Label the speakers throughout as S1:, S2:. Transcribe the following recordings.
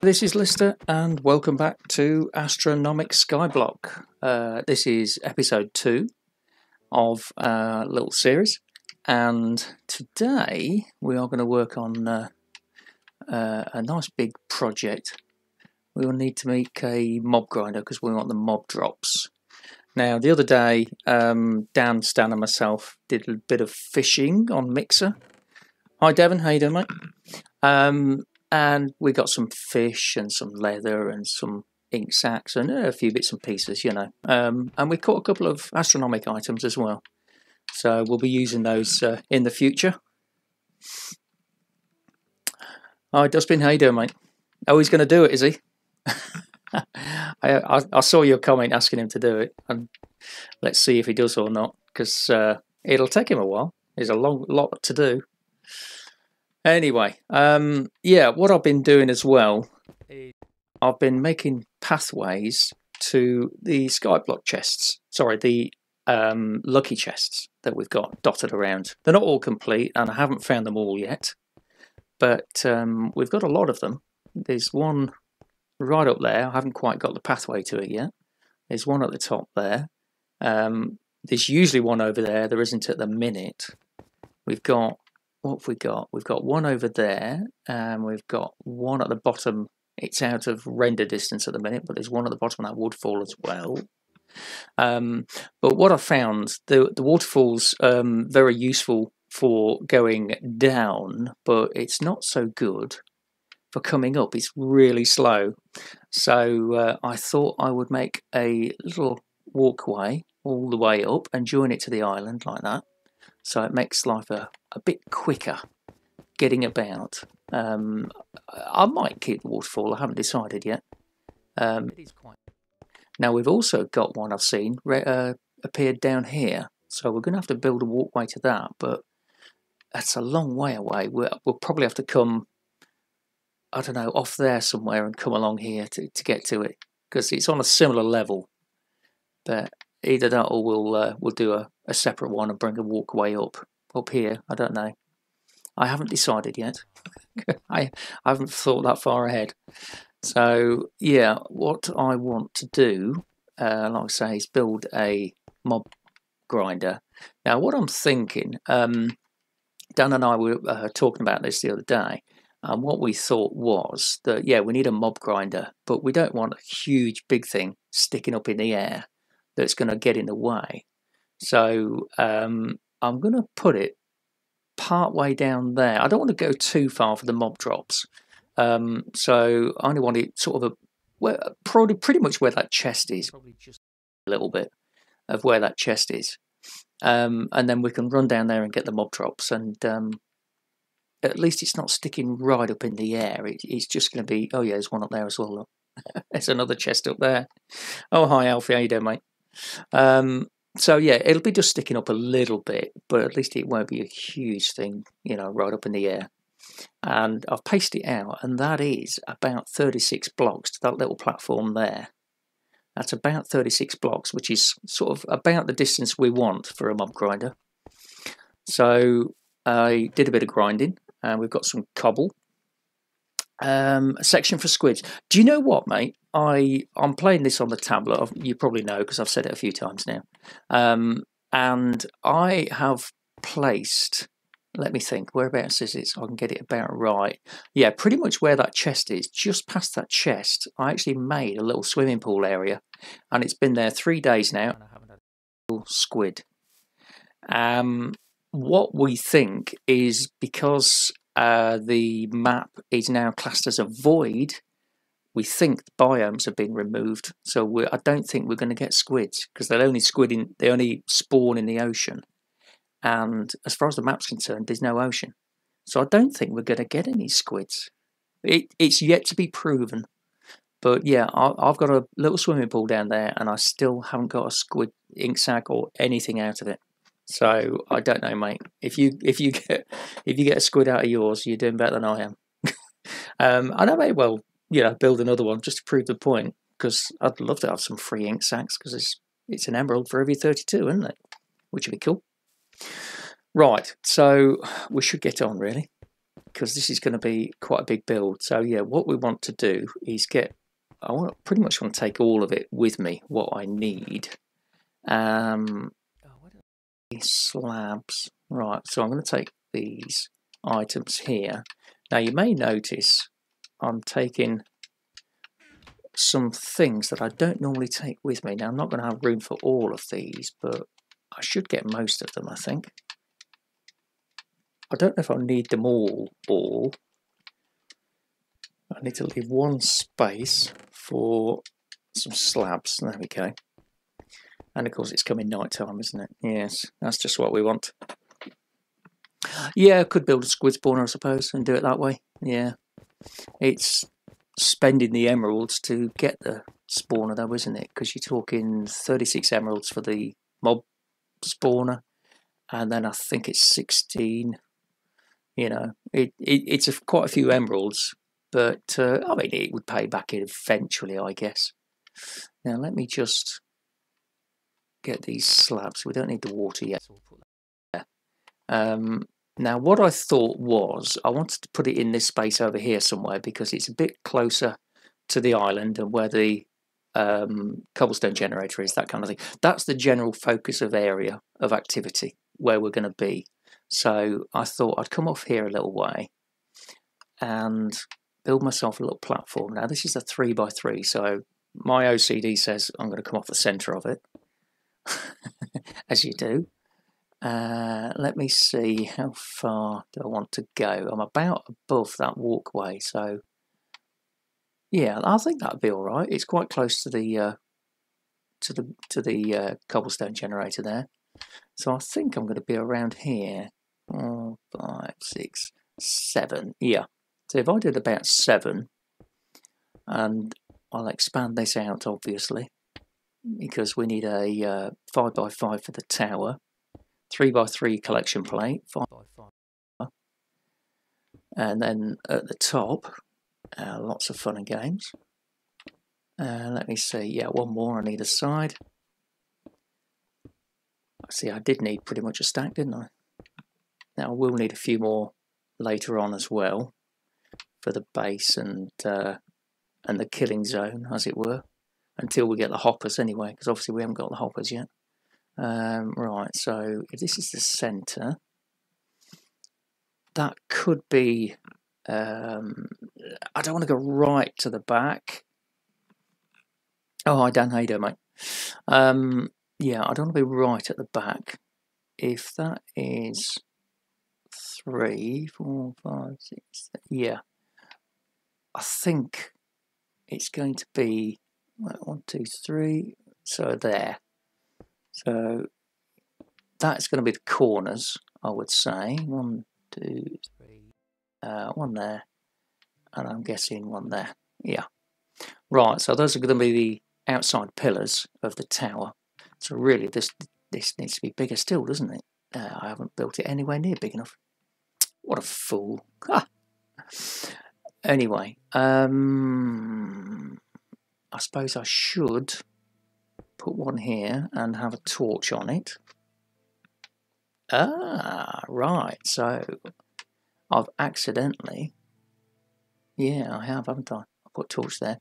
S1: This is Lister, and welcome back to Astronomic Skyblock. This is episode 2 of a little series, and today we are going to work on a nice big project. We will need to make a mob grinder because we want the mob drops. Now, the other day, Dan, Stan, and myself did a bit of fishing on Mixer. Hi, Devon. How you doing, mate? And we got some fish and some leather and some ink sacs and a few bits and pieces, you know. And we caught a couple of astronomic items as well. So we'll be using those in the future. Hi, Dustbin. How you doing, mate? Oh, he's going to do it, is he? I saw your comment asking him to do it, and let's see if he does or not, because it'll take him a while. There's a lot to do. Anyway, yeah, what I've been doing as well is I've been making pathways to the Skyblock chests. Sorry, the lucky chests that we've got dotted around. They're not all complete, and I haven't found them all yet, but we've got a lot of them. There's one right up there. I haven't quite got the pathway to it yet. There's one at the top there. There's usually one over there. There isn't at the minute. We've got, what have we got? We've got one over there, and we've got one at the bottom. It's out of render distance at the minute, but there's one at the bottom of that waterfall as well. But what I found, the waterfall's very useful for going down, but it's not so good for coming up. It's really slow. So I thought I would make a little walkway all the way up and join it to the island like that. So it makes life a bit quicker getting about. I might keep the waterfall. I haven't decided yet. It is quite. Now we've also got one I've seen appeared down here. So we're going to have to build a walkway to that, but that's a long way away. We'll probably have to come, I don't know, off there somewhere and come along here to get to it, because it's on a similar level. But either that or we'll do a separate one and bring a walkway up here. I don't know. I haven't decided yet. I haven't thought that far ahead. So yeah, what I want to do, like I say, is build a mob grinder. Now what I'm thinking, Dan and I were talking about this the other day. And what we thought was that, yeah, we need a mob grinder, but we don't want a huge big thing sticking up in the air that's going to get in the way. So I'm going to put it part way down there. I don't want to go too far for the mob drops. So I only want it sort of probably pretty much where that chest is, probably just a little bit of where that chest is. And then we can run down there and get the mob drops, and at least it's not sticking right up in the air. It's just going to be, oh yeah, there's one up there as well. Look. There's another chest up there. Oh, hi Alfie, how you doing, mate? So yeah, it'll be just sticking up a little bit, but at least it won't be a huge thing, you know, right up in the air. And I've pasted it out, and that is about 36 blocks to that little platform there. That's about 36 blocks, which is sort of about the distance we want for a mob grinder. So I did a bit of grinding, and we've got some cobble. A section for squids. Do you know what, mate? I'm playing this on the tablet. You probably know because I've said it a few times now. And I have placed, let me think, whereabouts is it so I can get it about right. Yeah, pretty much where that chest is, just past that chest, I actually made a little swimming pool area, and it's been there 3 days now, and I haven't had a little squid. What we think is because the map is now classed as a void, we think the biomes have been removed. So I don't think we're going to get squids, because they only spawn in the ocean. And as far as the map's concerned, there's no ocean. So I don't think we're going to get any squids. It's yet to be proven. But yeah, I've got a little swimming pool down there, and I still haven't got a squid ink sac or anything out of it. So I don't know, mate. If you get a squid out of yours, you're doing better than I am. And I may well, you know, build another one just to prove the point, because I'd love to have some free ink sacs, because it's an emerald for every 32, isn't it? Which would be cool. Right, so we should get on, really. because this is going to be quite a big build. So yeah, what we want to do is pretty much want to take all of it with me, what I need. These slabs, right, so I'm going to take these items here. Now you may notice I'm taking some things that I don't normally take with me. Now I'm not going to have room for all of these, but I should get most of them, I think. I don't know if I'll need them all. I need to leave one space for some slabs. There we go. And of course it's coming night time, isn't it? Yes, that's just what we want. Yeah, I could build a squid spawner, I suppose, and do it that way. Yeah. It's spending the emeralds to get the spawner though, isn't it? Because you're talking 36 emeralds for the mob spawner, and then I think it's 16. You know, it's quite a few emeralds, but I mean, it would pay back eventually, I guess. Now let me just get these slabs. We don't need the water yet. So we'll put that there. Now what I thought was I wanted to put it in this space over here somewhere because it's a bit closer to the island and where the cobblestone generator is, that kind of thing. That's the general focus of area of activity where we're going to be. So I thought I'd come off here a little way and build myself a little platform. Now this is a 3x3, so my OCD says I'm going to come off the centre of it, as you do. Let me see, how far do I want to go? I'm about above that walkway, so yeah, I think that'd be all right. It's quite close to the cobblestone generator there, so I think I'm going to be around here. 4, 5, 6, 7. Yeah. So if I did about 7, and I'll expand this out obviously, because we need a 5x5 for the tower, 3x3 collection plate, 5x5, and then at the top, lots of fun and games. Let me see. Yeah, one more on either side. See, I did need pretty much a stack, didn't I? Now I will need a few more later on as well for the base and the killing zone, as it were, until we get the hoppers anyway, because obviously we haven't got the hoppers yet. Right, so if this is the centre, that could be. I don't want to go right to the back. Oh, hi Dan, how you doing, mate? Yeah, I don't want to be right at the back. If that is 3, 4, 5, 6, yeah, I think it's going to be 1, 2, 3. So there. So that's going to be the corners, I would say. 1, 2, 3. One there, and I'm guessing one there. Yeah. Right. So those are going to be the outside pillars of the tower. So really, this needs to be bigger still, doesn't it? I haven't built it anywhere near big enough. What a fool. Ah. Anyway, I suppose I should put one here and have a torch on it. Ah, right. So I've accidentally, yeah, I have, haven't I? I put torch there.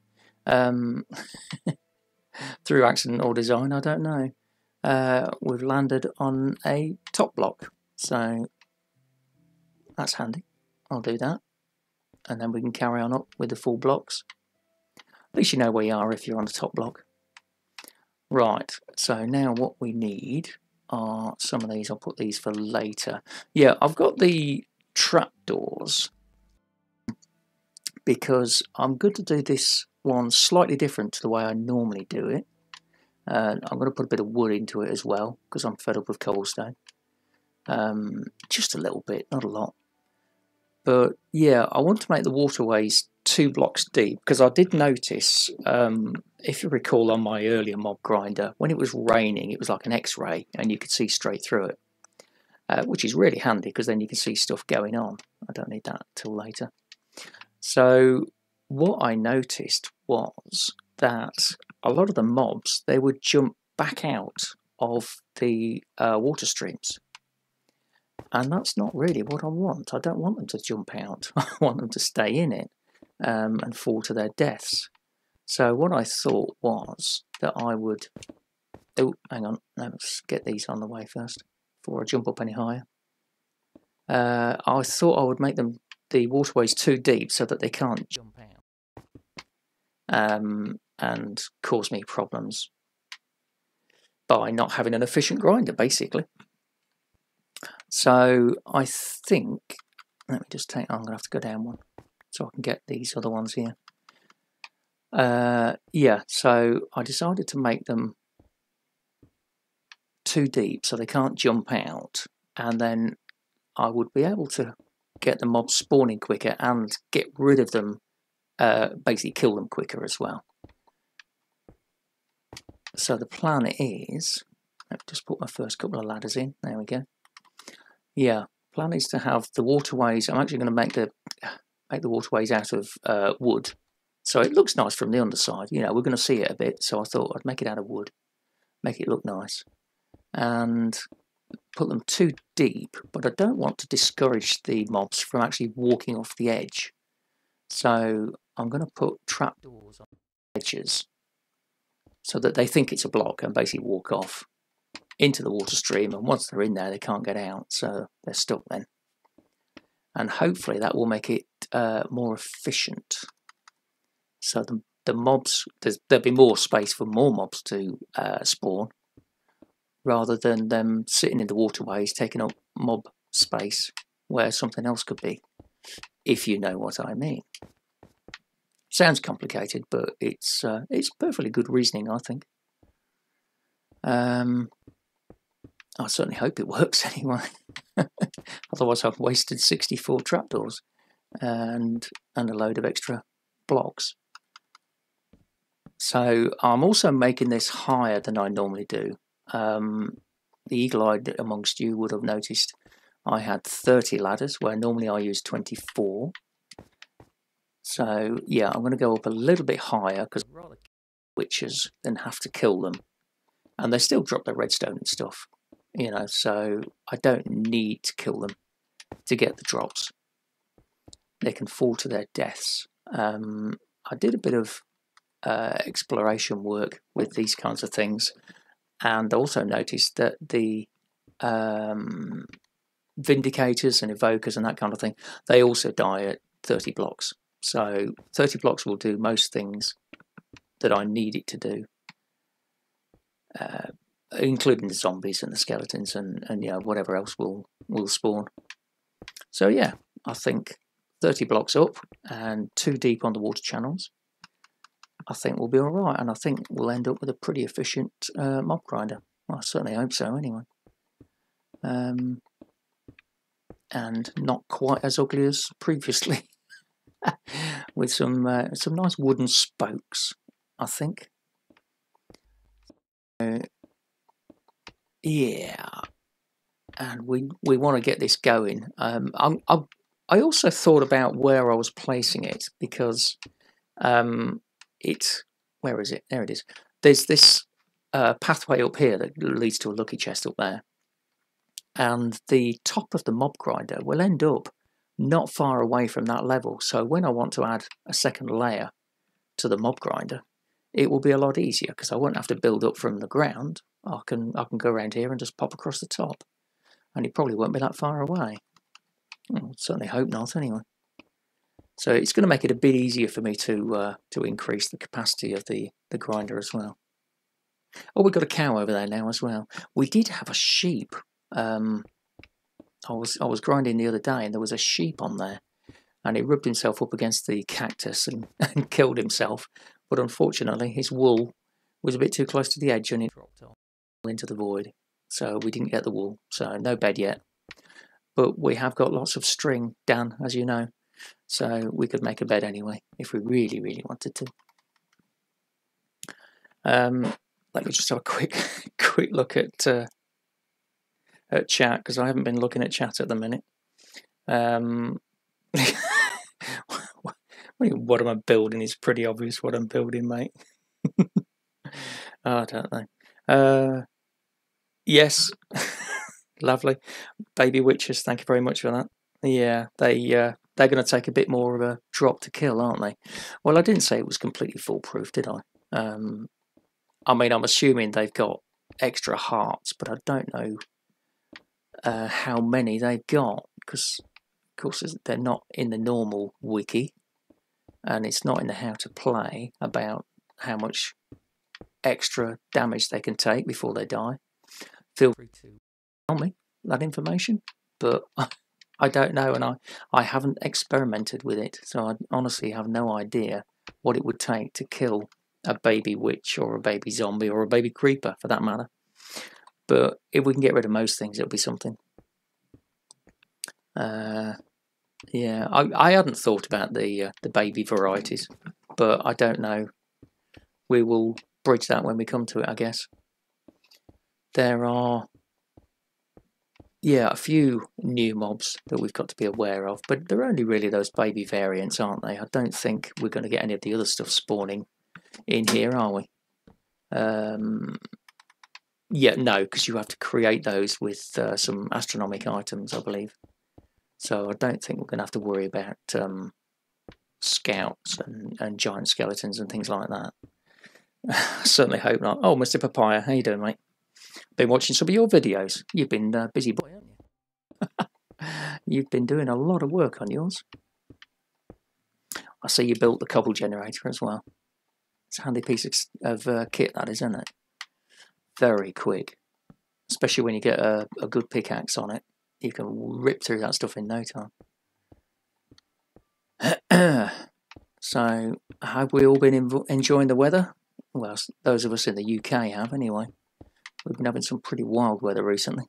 S1: Through accident or design, I don't know. We've landed on a top block, so that's handy. I'll do that, and then we can carry on up with the full blocks. At least you know where you are if you're on the top block. Right, so now what we need are some of these. I'll put these for later. Yeah, I've got the trapdoors because I'm going to do this one slightly different to the way I normally do it. I'm going to put a bit of wood into it as well because I'm fed up with cobblestone. Just a little bit, not a lot. But yeah, I want to make the waterways 2 blocks deep because I did notice, if you recall on my earlier mob grinder, when it was raining it was like an X-ray and you could see straight through it, which is really handy because then you can see stuff going on. I don't need that till later. So what I noticed was that a lot of the mobs, they would jump back out of the water streams. And that's not really what I want. I don't want them to jump out. I want them to stay in it and fall to their deaths. So what I thought was that I would... Oh, hang on. Let's get these on the way first before I jump up any higher. I thought I would make the waterways too deep so that they can't jump out and cause me problems by not having an efficient grinder, basically. So I think, let me just take, I'm going to have to go down one so I can get these other ones here. Yeah, so I decided to make them too deep so they can't jump out, and then I would be able to get the mobs spawning quicker and get rid of them, basically kill them quicker as well. So the plan is, let me just put my first couple of ladders in, there we go. Yeah, plan is to have the waterways, I'm actually going to make the waterways out of wood, so it looks nice from the underside. You know, we're going to see it a bit, so I thought I'd make it out of wood, make it look nice, and put them too deep, but I don't want to discourage the mobs from actually walking off the edge. So I'm going to put trapdoors on the edges so that they think it's a block and basically walk off into the water stream, and once they're in there they can't get out, so they're stuck then. And hopefully that will make it more efficient. So the mobs, there'll be more space for more mobs to spawn, rather than them sitting in the waterways taking up mob space where something else could be, if you know what I mean. Sounds complicated, but it's perfectly good reasoning, I think. I certainly hope it works anyway. Otherwise I've wasted 64 trapdoors and a load of extra blocks. So I'm also making this higher than I normally do. The eagle-eyed amongst you would have noticed I had 30 ladders where normally I use 24. So yeah, I'm going to go up a little bit higher because I'd rather kill witches than have to kill them. And they still drop their redstone and stuff, you know, so I don't need to kill them to get the drops. They can fall to their deaths. I did a bit of exploration work with these kinds of things, and also noticed that the vindicators and evokers and that kind of thing, they also die at 30 blocks. So 30 blocks will do most things that I need it to do, including the zombies and the skeletons and you know, whatever else will spawn. So yeah, I think 30 blocks up and 2 deep on the water channels, I think we'll be alright, and I think we'll end up with a pretty efficient mob grinder. Well, I certainly hope so anyway. And not quite as ugly as previously. With some nice wooden spokes, I think. Yeah, and we want to get this going. I also thought about where I was placing it, because where is it? There it is. There's this pathway up here that leads to a lucky chest up there, and the top of the mob grinder will end up not far away from that level. So when I want to add a second layer to the mob grinder, it will be a lot easier because I won't have to build up from the ground. I can go around here and just pop across the top, and it probably won't be that far away. Well, certainly hope not anyway. So it's going to make it a bit easier for me to increase the capacity of the grinder as well. Oh, we've got a cow over there now as well. We did have a sheep. I was grinding the other day and there was a sheep on there, and he rubbed himself up against the cactus and killed himself. But unfortunately his wool was a bit too close to the edge and it dropped off into the void. So we didn't get the wool, so no bed yet. But we have got lots of string, Dan, as you know. So we could make a bed anyway, if we really, really wanted to. Let me just have a quick look at chat, because I haven't been looking at chat at the minute. What am I building? It's pretty obvious what I'm building, mate. I don't know. Yes. Lovely. Baby witches, thank you very much for that. Yeah, they're going to take a bit more of a drop to kill, aren't they? Well, I didn't say it was completely foolproof, did I? I mean, I'm assuming they've got extra hearts, but I don't know how many they've got, because, of course, they're not in the normal wiki, and it's not in the how to play about how much extra damage they can take before they die. Feel free to tell me that information, but I don't know, and I haven't experimented with it, so I honestly have no idea what it would take to kill a baby witch or a baby zombie or a baby creeper, for that matter. But if we can get rid of most things, it'll be something. Yeah, I hadn't thought about the baby varieties, but I don't know. We will bridge that when we come to it, I guess. There are, yeah, a few new mobs that we've got to be aware of, but they're only really those baby variants, aren't they? I don't think we're going to get any of the other stuff spawning in here, are we? Yeah, no, because you have to create those with some astronomic items, I believe. So I don't think we're going to have to worry about scouts and giant skeletons and things like that. Certainly hope not. Oh, Mr. Papaya, how you doing, mate? Been watching some of your videos. You've been busy boy, haven't you? You've been doing a lot of work on yours. I see you built the cobble generator as well. It's a handy piece of kit, that is, isn't it? Very quick, especially when you get a good pickaxe on it. You can rip through that stuff in no time. So, have we all been enjoying the weather? Well, those of us in the UK have, anyway. We've been having some pretty wild weather recently.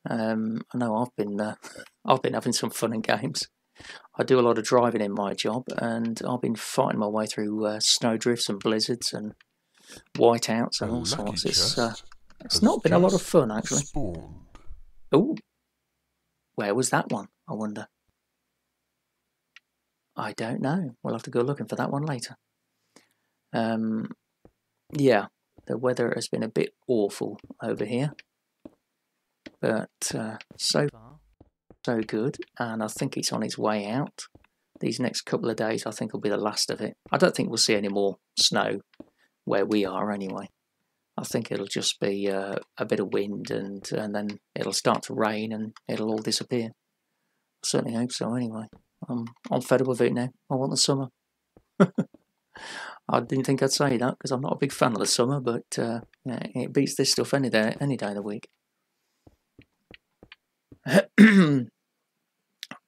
S1: I know I've been having some fun and games. I do a lot of driving in my job, and I've been fighting my way through snowdrifts and blizzards and whiteouts and all sorts. It's not been a lot of fun, actually. Oh, where was that one, I wonder? I don't know. We'll have to go looking for that one later. Yeah, the weather has been a bit awful over here, but so far so good, and I think it's on its way out. These next couple of days I think will be the last of it. I don't think we'll see any more snow where we are anyway. I think it'll just be a bit of wind, and then it'll start to rain and it'll all disappear. I certainly hope so anyway. I'm fed up with it now. I want the summer. I didn't think I'd say that because I'm not a big fan of the summer, but yeah, it beats this stuff any day of the week.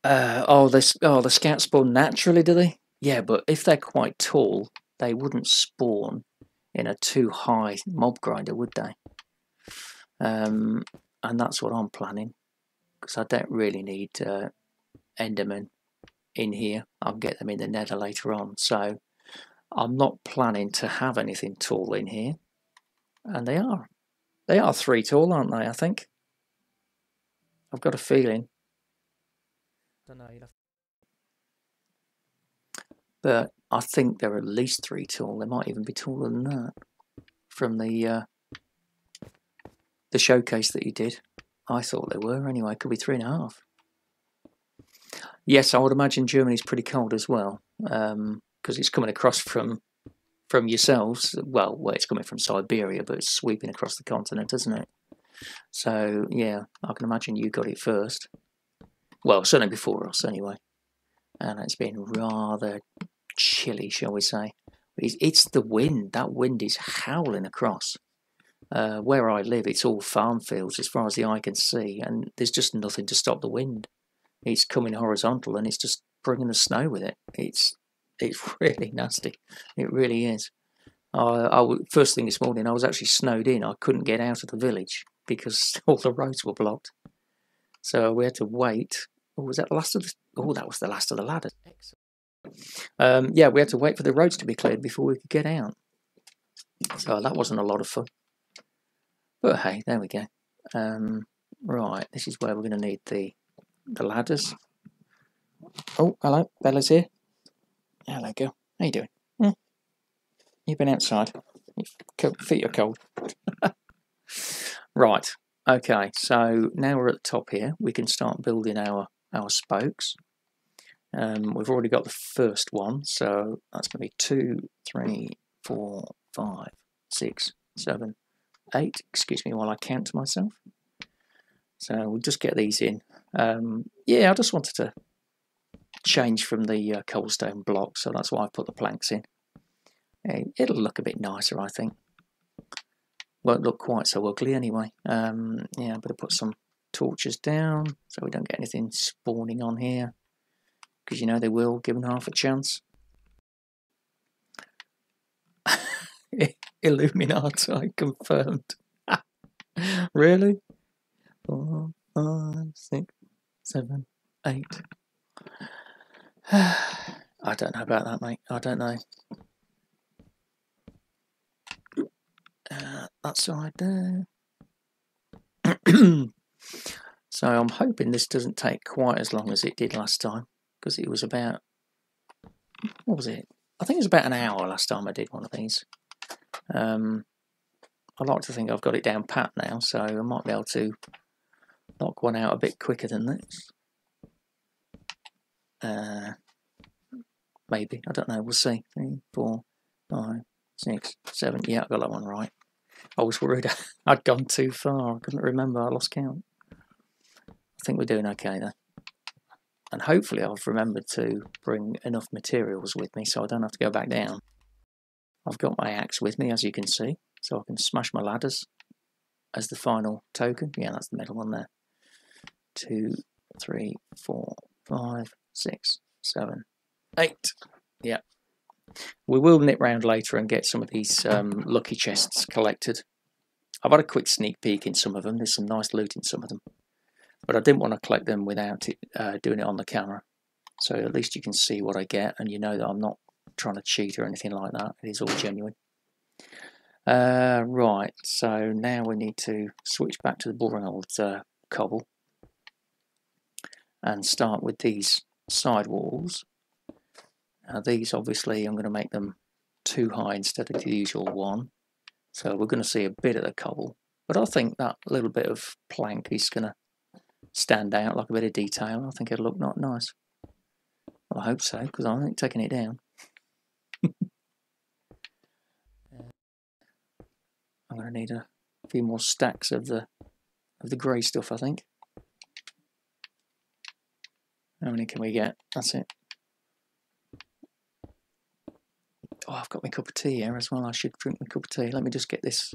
S1: The scouts spawn naturally, do they? Yeah, but if they're quite tall, they wouldn't spawn in a too high mob grinder, would they? And that's what I'm planning, because I don't really need Endermen in here. I'll get them in the nether later on, so I'm not planning to have anything tall in here. And they are 3 tall, aren't they? I think I've got a feeling. I don't know, but I think they're at least 3 tall. They might even be taller than that. From the showcase that you did, I thought they were anyway. Could be 3.5. Yes, I would imagine Germany's pretty cold as well, because it's coming across from yourselves. Well, it's coming from Siberia, but it's sweeping across the continent, isn't it? So yeah, I can imagine you got it first. Well, certainly before us, anyway. And it's been rather chilly, shall we say. It's the wind. That wind is howling across. Where I live, it's all farm fields as far as the eye can see, and there's just nothing to stop the wind. It's coming horizontal, and it's just bringing the snow with it. It's really nasty. It really is. First thing this morning, I was actually snowed in. I couldn't get out of the village because all the roads were blocked. So we had to wait. Oh, was that the last of the? Oh, that was the last of the ladders. Excellent. Yeah, we had to wait for the roads to be cleared before we could get out. So that wasn't a lot of fun. But hey, there we go. Right, this is where we're going to need the ladders. Oh, hello, Bella's here. Hello, girl. How you doing? You've been outside. Your feet are cold. Right, Okay, so now we're at the top here. We can start building our spokes. We've already got the first one, so that's going to be 2, 3, 4, 5, 6, 7, 8. Excuse me while I count to myself. So we'll just get these in. Yeah, I just wanted to change from the cobblestone block, so that's why I put the planks in. It'll look a bit nicer, I think. Won't look quite so ugly anyway. Yeah, I'm going to put some torches down so we don't get anything spawning on here, because you know they will, given half a chance. Illuminati confirmed. Really? 4, 5, 6, 7, 8. I don't know about that, mate. I don't know. That side there. So I'm hoping this doesn't take quite as long as it did last time, because it was about, what was it? I think it was about an hour last time I did one of these. I like to think I've got it down pat now, so I might be able to knock one out a bit quicker than this. Maybe, I don't know, we'll see. 3, 4, 5, 6, 7. Yeah, I got that one right. I was worried I'd gone too far. I couldn't remember, I lost count. I think we're doing okay though. And hopefully I've remembered to bring enough materials with me so I don't have to go back down. I've got my axe with me, as you can see, so I can smash my ladders as the final token. Yeah, that's the middle one there. 2, 3, 4, 5, 6, 7, 8. Yeah. We will nip round later and get some of these lucky chests collected. I've had a quick sneak peek in some of them. There's some nice loot in some of them. But I didn't want to collect them without doing it on the camera. So at least you can see what I get, and you know that I'm not trying to cheat or anything like that. It is all genuine. Right, so now we need to switch back to the boring old cobble and start with these side walls. Now these, obviously, I'm going to make them 2 high instead of the usual 1. So we're going to see a bit of the cobble. But I think that little bit of plank is going to stand out like a bit of detail. I think it'll look not nice. Well, I hope so, because I ain't taking it down. I'm going to need a few more stacks of the grey stuff, I think. How many can we get? That's it. Oh, I've got my cup of tea here as well. I should drink my cup of tea. Let me just get this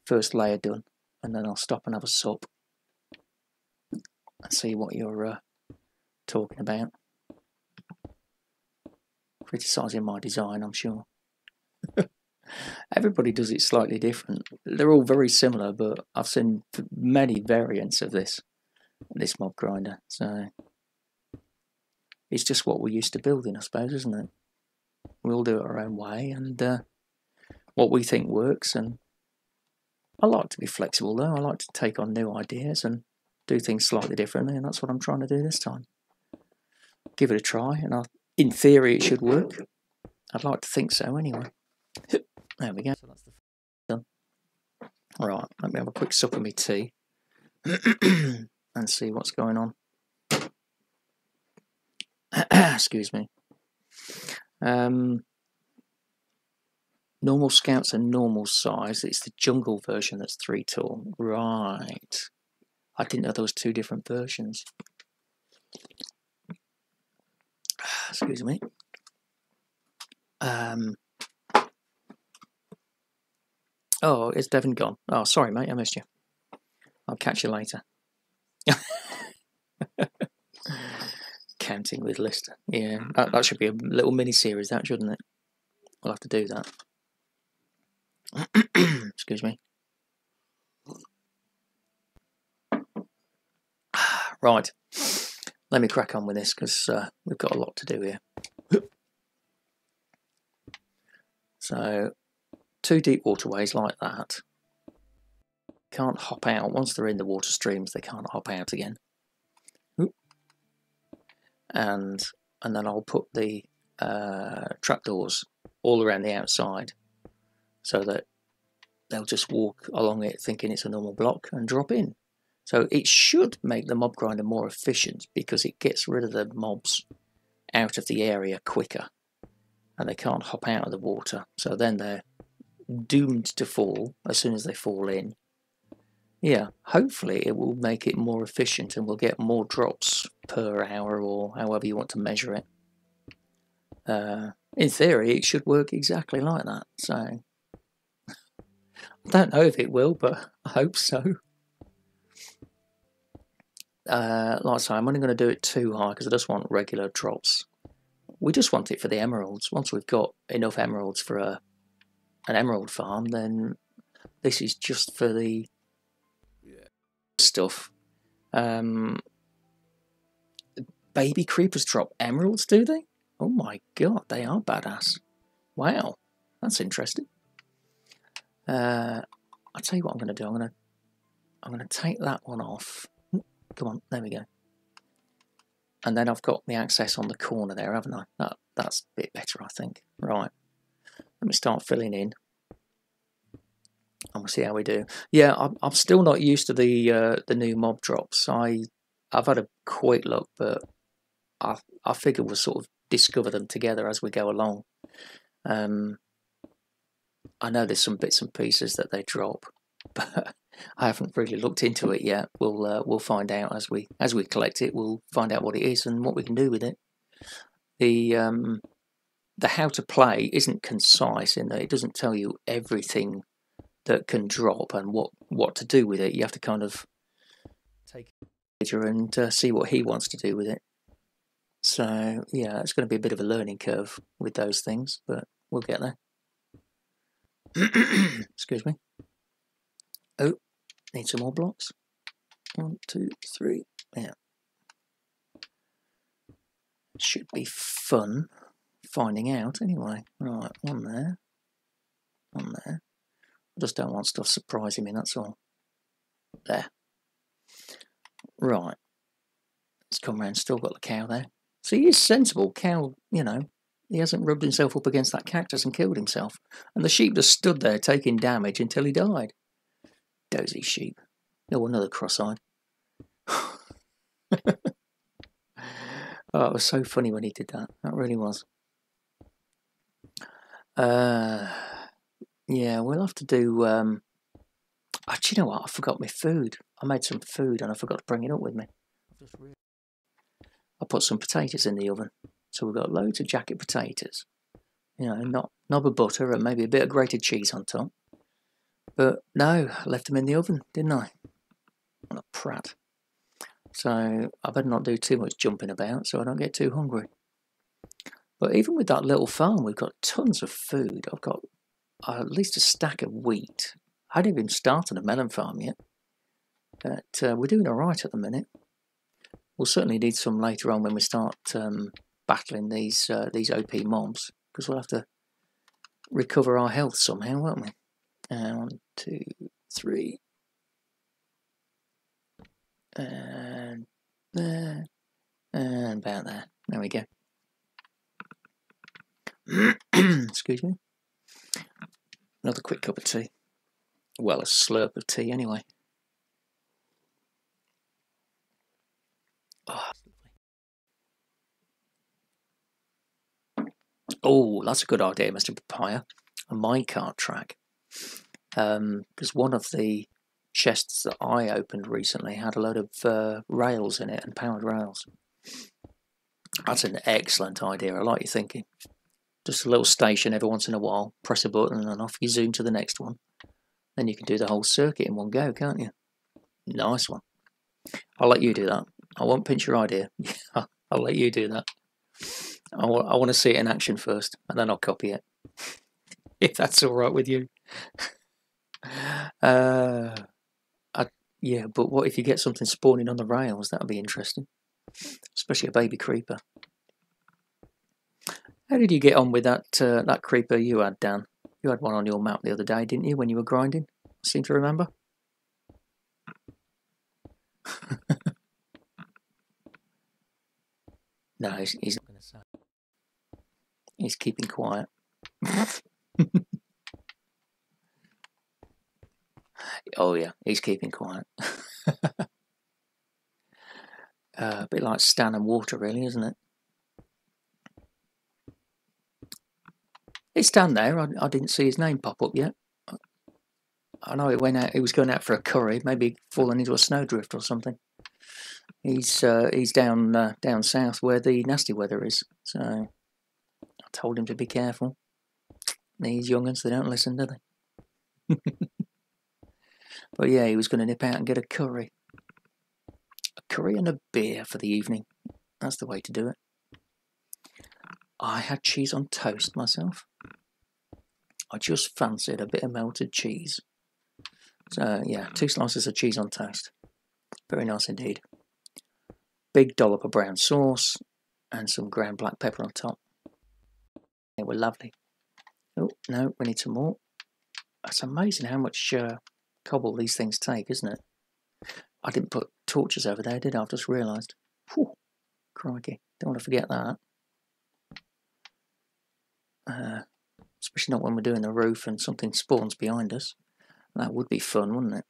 S1: first layer done, and then I'll stop and have a sup and see what you're talking about. Criticising my design, I'm sure. Everybody does it slightly different. They're all very similar, but I've seen many variants of this mob grinder. So it's just what we're used to building, I suppose, isn't it? We all do it our own way, and what we think works. And I like to be flexible, though. I like to take on new ideas and do things slightly differently, and that's what I'm trying to do this time. Give it a try, and in theory it should work. I'd like to think so, anyway. There we go. So that's the done. Right, let me have a quick sup of my tea and see what's going on. Excuse me. Normal scouts are normal size. It's the jungle version that's 3 tall. Right. I didn't know there was 2 different versions. Excuse me. Oh, is Devon gone? Oh, sorry, mate, I missed you. I'll catch you later. Counting with Lister. Yeah, that should be a little mini-series, that, shouldn't it? We'll have to do that. Excuse me. Right, let me crack on with this, because we've got a lot to do here. So, 2 deep waterways like that can't hop out. Once they're in the water streams, they can't hop out again. And then I'll put the trapdoors all around the outside, so that they'll just walk along it thinking it's a normal block and drop in. So it should make the mob grinder more efficient because it gets rid of the mobs out of the area quicker and they can't hop out of the water. So then they're doomed to fall as soon as they fall in. Yeah, hopefully it will make it more efficient and we'll get more drops per hour or however you want to measure it. In theory, it should work exactly like that. So I don't know if it will, but I hope so. Like I say, I'm only going to do it too high because I just want regular drops. We just want it for the emeralds. Once we've got enough emeralds for an emerald farm, then this is just for the stuff. Baby creepers drop emeralds, do they? Oh my god, they are badass. Wow, that's interesting. I'll tell you what I'm going to do. I'm going to take that one off. Come on, there we go. And then I've got the access on the corner there, haven't I? That's a bit better, I think. Right, let me start filling in. And we'll see how we do. Yeah, I'm still not used to the new mob drops. I've had a quick look, but I figure we'll sort of discover them together as we go along. I know there's some bits and pieces that they drop, but I haven't really looked into it yet. We'll find out as we collect it. We'll find out what it is and what we can do with it. The how to play isn't concise in that it doesn't tell you everything that can drop and what to do with it. You have to kind of take it and see what he wants to do with it. So yeah, it's going to be a bit of a learning curve with those things, but we'll get there. Excuse me. Oh, need some more blocks. 1, 2, 3. Yeah. Should be fun finding out anyway. Right, one there. One there. I just don't want stuff surprising me, that's all. There. Right. Let's come round. Still got the cow there. So he is sensible. Cow, you know, he hasn't rubbed himself up against that cactus and killed himself. And the sheep just stood there taking damage until he died. Dozy sheep. Oh, another cross-eyed. Oh, it was so funny when he did that. That really was. Yeah, we'll have to do... do you know what? I forgot my food. I made some food and I forgot to bring it up with me. I put some potatoes in the oven. So we've got loads of jacket potatoes. You know, knob of butter and maybe a bit of grated cheese on top. But no, I left them in the oven, didn't I? What a prat. So I better not do too much jumping about so I don't get too hungry. But even with that little farm, we've got tons of food. I've got at least a stack of wheat. I haven't even started a melon farm yet. But we're doing all right at the minute. We'll certainly need some later on when we start battling these OP mobs, because we'll have to recover our health somehow, won't we? 1, 2, 3. And there. And about there. There we go. Excuse me. Another quick cup of tea. Well, a slurp of tea anyway. Oh, that's a good idea, Mr. Papaya. A minecart track. Because one of the chests that I opened recently had a load of rails in it and powered rails. That's an excellent idea. I like your thinking. Just a little station every once in a while. Press a button and off you zoom to the next one. Then you can do the whole circuit in one go, can't you? Nice one. I'll let you do that. I won't pinch your idea. I'll let you do that. I want to see it in action first, and then I'll copy it. If that's all right with you. Yeah, but what if you get something spawning on the rails? That would be interesting. Especially a baby creeper. How did you get on with that creeper you had, Dan? You had one on your map the other day, didn't you, when you were grinding? I seem to remember. No, he's not going to say. He's keeping quiet. Oh yeah, he's keeping quiet. A bit like Stan and Water, really, isn't it? It's Stan there. I didn't see his name pop up yet. I know it went out. He was going out for a curry, maybe falling into a snowdrift or something. He's down down south where the nasty weather is. So I told him to be careful. These young'uns, they don't listen, do they? But yeah, he was going to nip out and get a curry and a beer for the evening. That's the way to do it. I had cheese on toast myself. I just fancied a bit of melted cheese. So yeah, 2 slices of cheese on toast. Very nice indeed. Big dollop of brown sauce and some ground black pepper on top. They were lovely. Oh no, we need some more. It's amazing how much cobble these things take, isn't it? I didn't put torches over there, did I? I've just realised. Whew, crikey, don't want to forget that. Especially not when we're doing the roof and something spawns behind us. That would be fun, wouldn't it?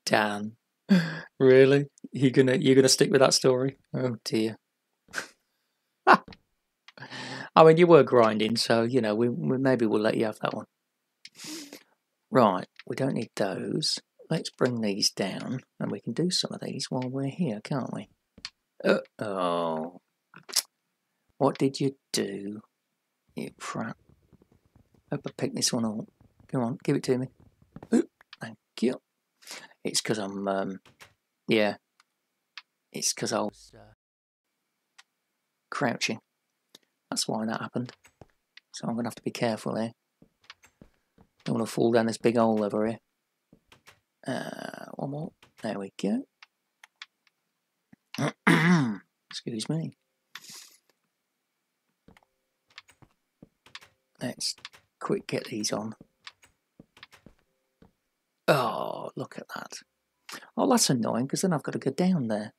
S1: Dan, really? You're gonna stick with that story? Oh dear. I mean, you were grinding, so you know we maybe we'll let you have that one. Right, we don't need those. Let's bring these down, and we can do some of these while we're here, can't we? Oh, what did you do, you prat? Hope I picked this one up. Come on, give it to me. Ooh, thank you. It's because I'm, yeah, it's because I was crouching. That's why that happened. So I'm going to have to be careful here. Don't want to fall down this big hole over here. One more. There we go. Excuse me. Let's quick get these on. Oh, look at that. Oh, that's annoying because then I've got to go down there.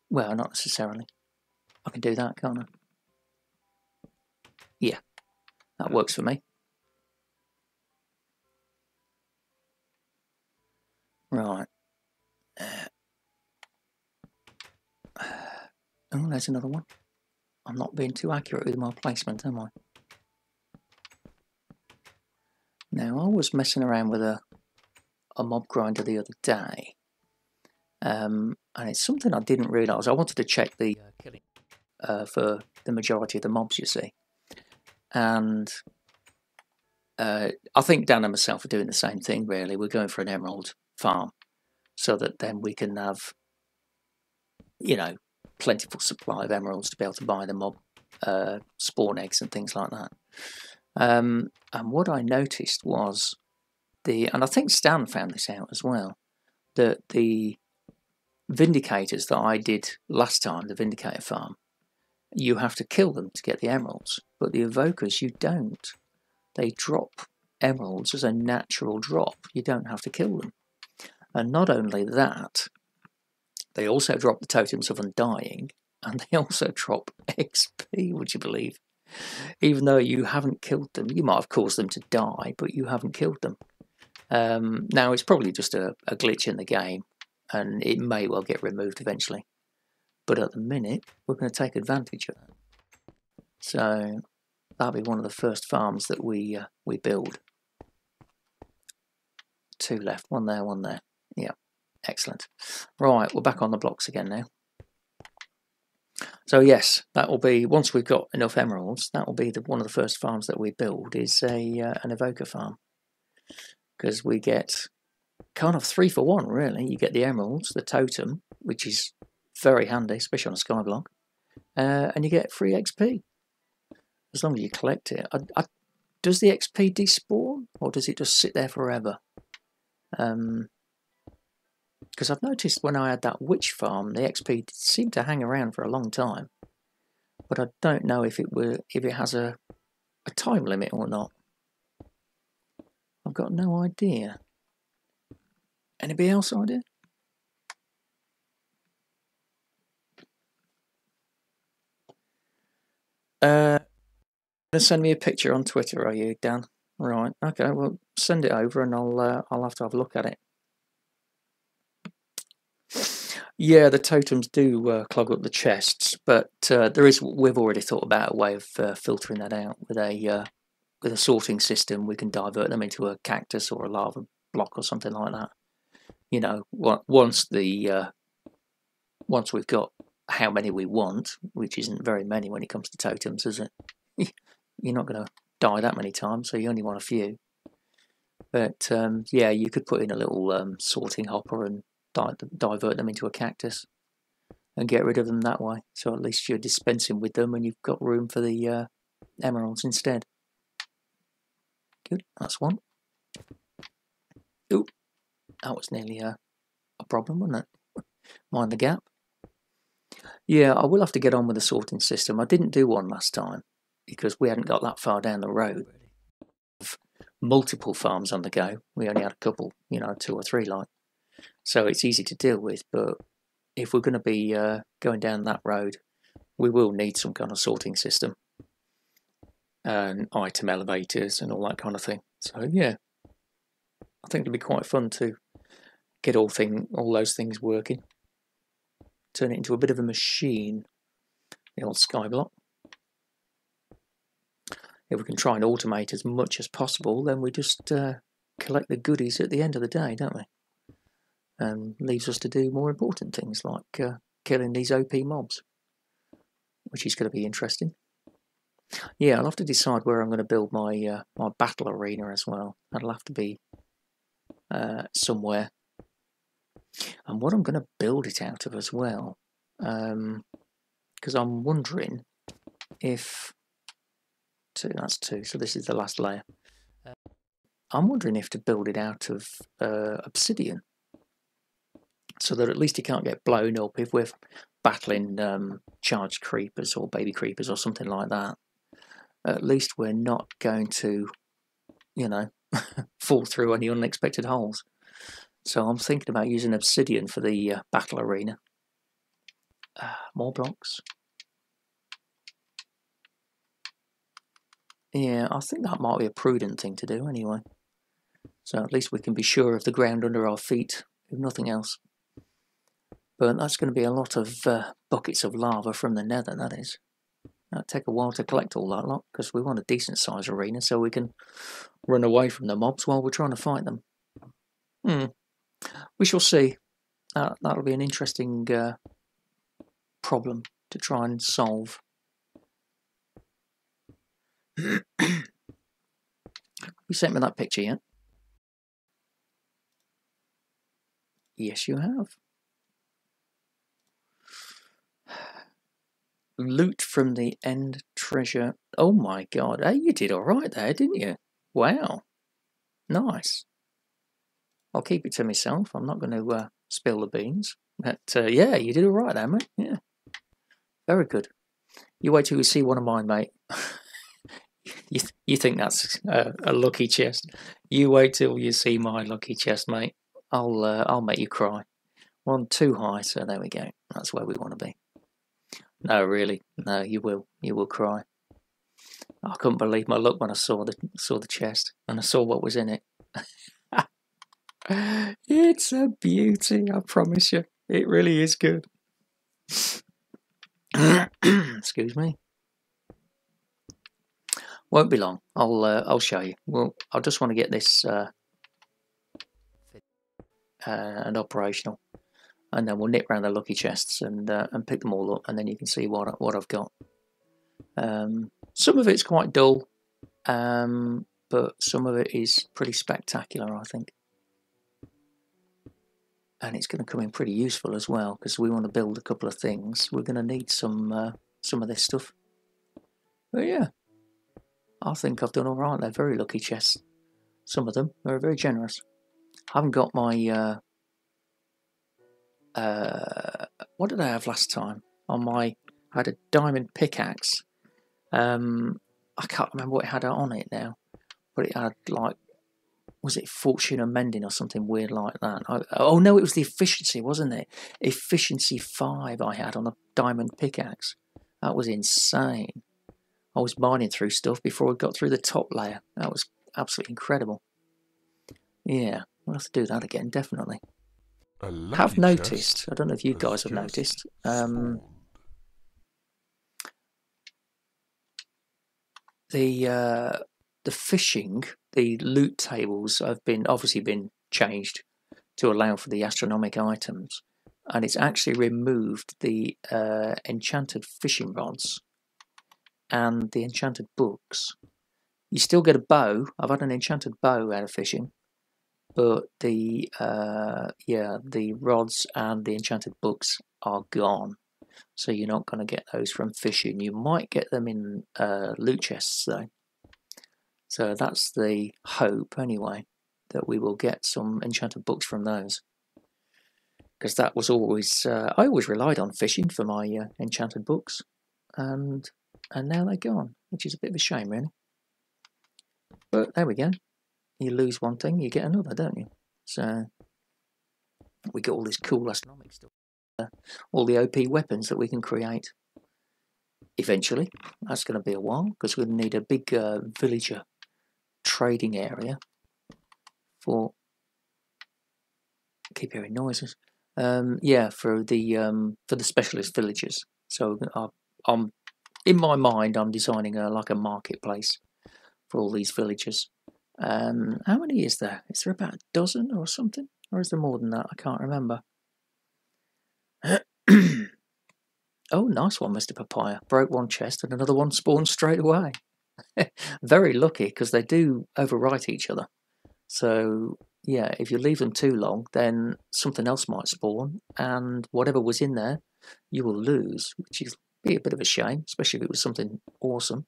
S1: Well, not necessarily. I can do that, can't I? Yeah, that works for me. Right. Oh, there's another one. I'm not being too accurate with my placement, am I? Now, I was messing around with a mob grinder the other day. And it's something I didn't realise. I wanted to check the killing for the majority of the mobs, you see. And I think Dan and myself are doing the same thing, really. We're going for an emerald farm so that then we can have, you know, plentiful supply of emeralds to be able to buy the mob spawn eggs and things like that. And what I noticed was and I think Stan found this out as well, that the vindicators that I did last time, the vindicator farm, you have to kill them to get the emeralds, but the evokers you don't. They drop emeralds as a natural drop. You don't have to kill them. And not only that, they also drop the totems of undying, and they also drop XP, would you believe? Even though you haven't killed them. You might have caused them to die, but you haven't killed them. Now, it's probably just a glitch in the game, and it may well get removed eventually. But at the minute, we're going to take advantage of that. So that'll be one of the first farms that we build. 2 left, one there, one there. Yeah, excellent. Right, we're back on the blocks again now. So yes, that will be, once we've got enough emeralds, that will be one of the first farms that we build is an evoker farm. Because we get kind of 3 for 1, really. You get the emeralds, the totem, which is very handy, especially on a skyblock, and you get free XP as long as you collect it. Does the XP despawn, or does it just sit there forever? Because I've noticed when I had that witch farm, the XP seemed to hang around for a long time, but I don't know if it has a time limit or not. I've got no idea. Anybody else idea? Gonna send me a picture on Twitter, are you, Dan? Right. Okay. Well, send it over, and I'll have to have a look at it. Yeah, the totems do clog up the chests, but we've already thought about a way of filtering that out with a sorting system. We can divert them into a cactus or a lava block or something like that. You know, once we've got how many we want, which isn't very many when it comes to totems, is it? You're not going to die that many times, so you only want a few. But yeah, you could put in a little sorting hopper and divert them into a cactus and get rid of them that way. So at least you're dispensing with them and you've got room for the emeralds instead. Good, that's one. Ooh, that was nearly a problem, wasn't it? Mind the gap. Yeah, I will have to get on with the sorting system. I didn't do one last time because we hadn't got that far down the road. Multiple farms on the go. We only had a couple, 2 or 3 like. So it's easy to deal with, but if we're going to be going down that road, we will need some kind of sorting system and item elevators and all that kind of thing. So yeah, I think it'll be quite fun to get all those things working. Turn it into a bit of a machine, the old Skyblock. If we can try and automate as much as possible, then we just collect the goodies at the end of the day, don't we? And leaves us to do more important things like killing these OP mobs, which is going to be interesting. Yeah, I'll have to decide where I'm going to build my my battle arena as well. That'll have to be somewhere. And what I'm going to build it out of as well, because I'm wondering if... that's 2, so this is the last layer. I'm wondering if to build it out of obsidian, so that at least it can't get blown up if we're battling charged creepers or baby creepers or something like that. At least we're not going to, fall through any unexpected holes. So I'm thinking about using obsidian for the battle arena. More blocks. Yeah, I think that might be a prudent thing to do anyway. So at least we can be sure of the ground under our feet, if nothing else. But that's going to be a lot of buckets of lava from the nether, that is. It'll take a while to collect all that lot, because we want a decent sized arena so we can run away from the mobs while we're trying to fight them. We shall see. That'll be an interesting problem to try and solve. You sent me that picture yet? Yes, you have. Loot from the end treasure. Oh my god, hey, you did alright there, didn't you? Wow. Nice. I'll keep it to myself. I'm not going to spill the beans. But yeah, you did alright there, mate. Yeah. Very good. You wait till you see one of mine, mate. You think that's a lucky chest? You wait till you see my lucky chest, mate. I'll make you cry. One too high, so there we go. That's where we want to be. No, really, no, you will. You will cry. I couldn't believe my luck when I saw the chest and I saw what was in it. It's a beauty, I promise you. It really is good. Excuse me. Won't be long. I'll show you. Well, I just want to get this and operational, and then we'll nip around the lucky chests and pick them all up, and then you can see what I've got. Some of it's quite dull, but some of it is pretty spectacular, I think. And it's going to come in pretty useful as well, because we want to build a couple of things. We're going to need some of this stuff. But yeah, I think I've done all right. They're very lucky chests. Some of them are very generous. I haven't got my what did I have last time? I had a diamond pickaxe. I can't remember what it had on it now, but it had, like, was it fortune and mending or something weird like that? Oh no, it was the efficiency, wasn't it? Efficiency 5 I had on the diamond pickaxe. That was insane. I was mining through stuff before I got through the top layer. That was absolutely incredible. Yeah, we'll have to do that again, definitely. Have noticed, I don't know if you guys have noticed, the fishing, the loot tables have obviously been changed to allow for the astronomic items, and it's actually removed the enchanted fishing rods and the enchanted books. You still get a bow. I've had an enchanted bow out of fishing, but the rods and the enchanted books are gone. So you're not going to get those from fishing. You might get them in loot chests though. So that's the hope anyway, that we will get some enchanted books from those. Because that was always, I always relied on fishing for my enchanted books, and now they're gone, which is a bit of a shame really. But there we go. You lose one thing, you get another, don't you? So we get all this cool astronomic stuff, all the OP weapons that we can create. Eventually, that's going to be a while because we're going to need a big villager trading area for. Keep hearing noises. Yeah, for the specialist villagers. So I'm in my mind, I'm designing like a marketplace for all these villagers. How many is there? Is there about a dozen or something? Or is there more than that? I can't remember. Oh, nice one, Mr. Papaya. Broke one chest and another one spawned straight away. Very lucky, because they do overwrite each other. So, yeah, if you leave them too long, then something else might spawn, and whatever was in there, you will lose, which is be a bit of a shame, especially if it was something awesome.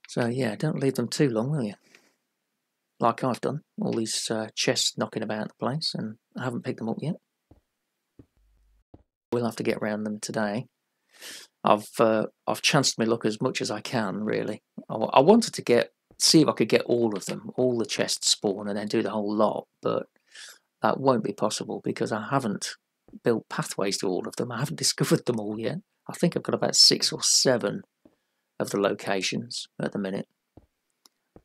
S1: So, yeah, don't leave them too long, will you? Like I've done, all these chests knocking about the place, and I haven't picked them up yet. We'll have to get around them today. I've chanced my luck as much as I can, really. I wanted to see if I could get all of them, all the chests spawn, and then do the whole lot, but that won't be possible because I haven't built pathways to all of them. I haven't discovered them all yet. I think I've got about 6 or 7 of the locations at the minute.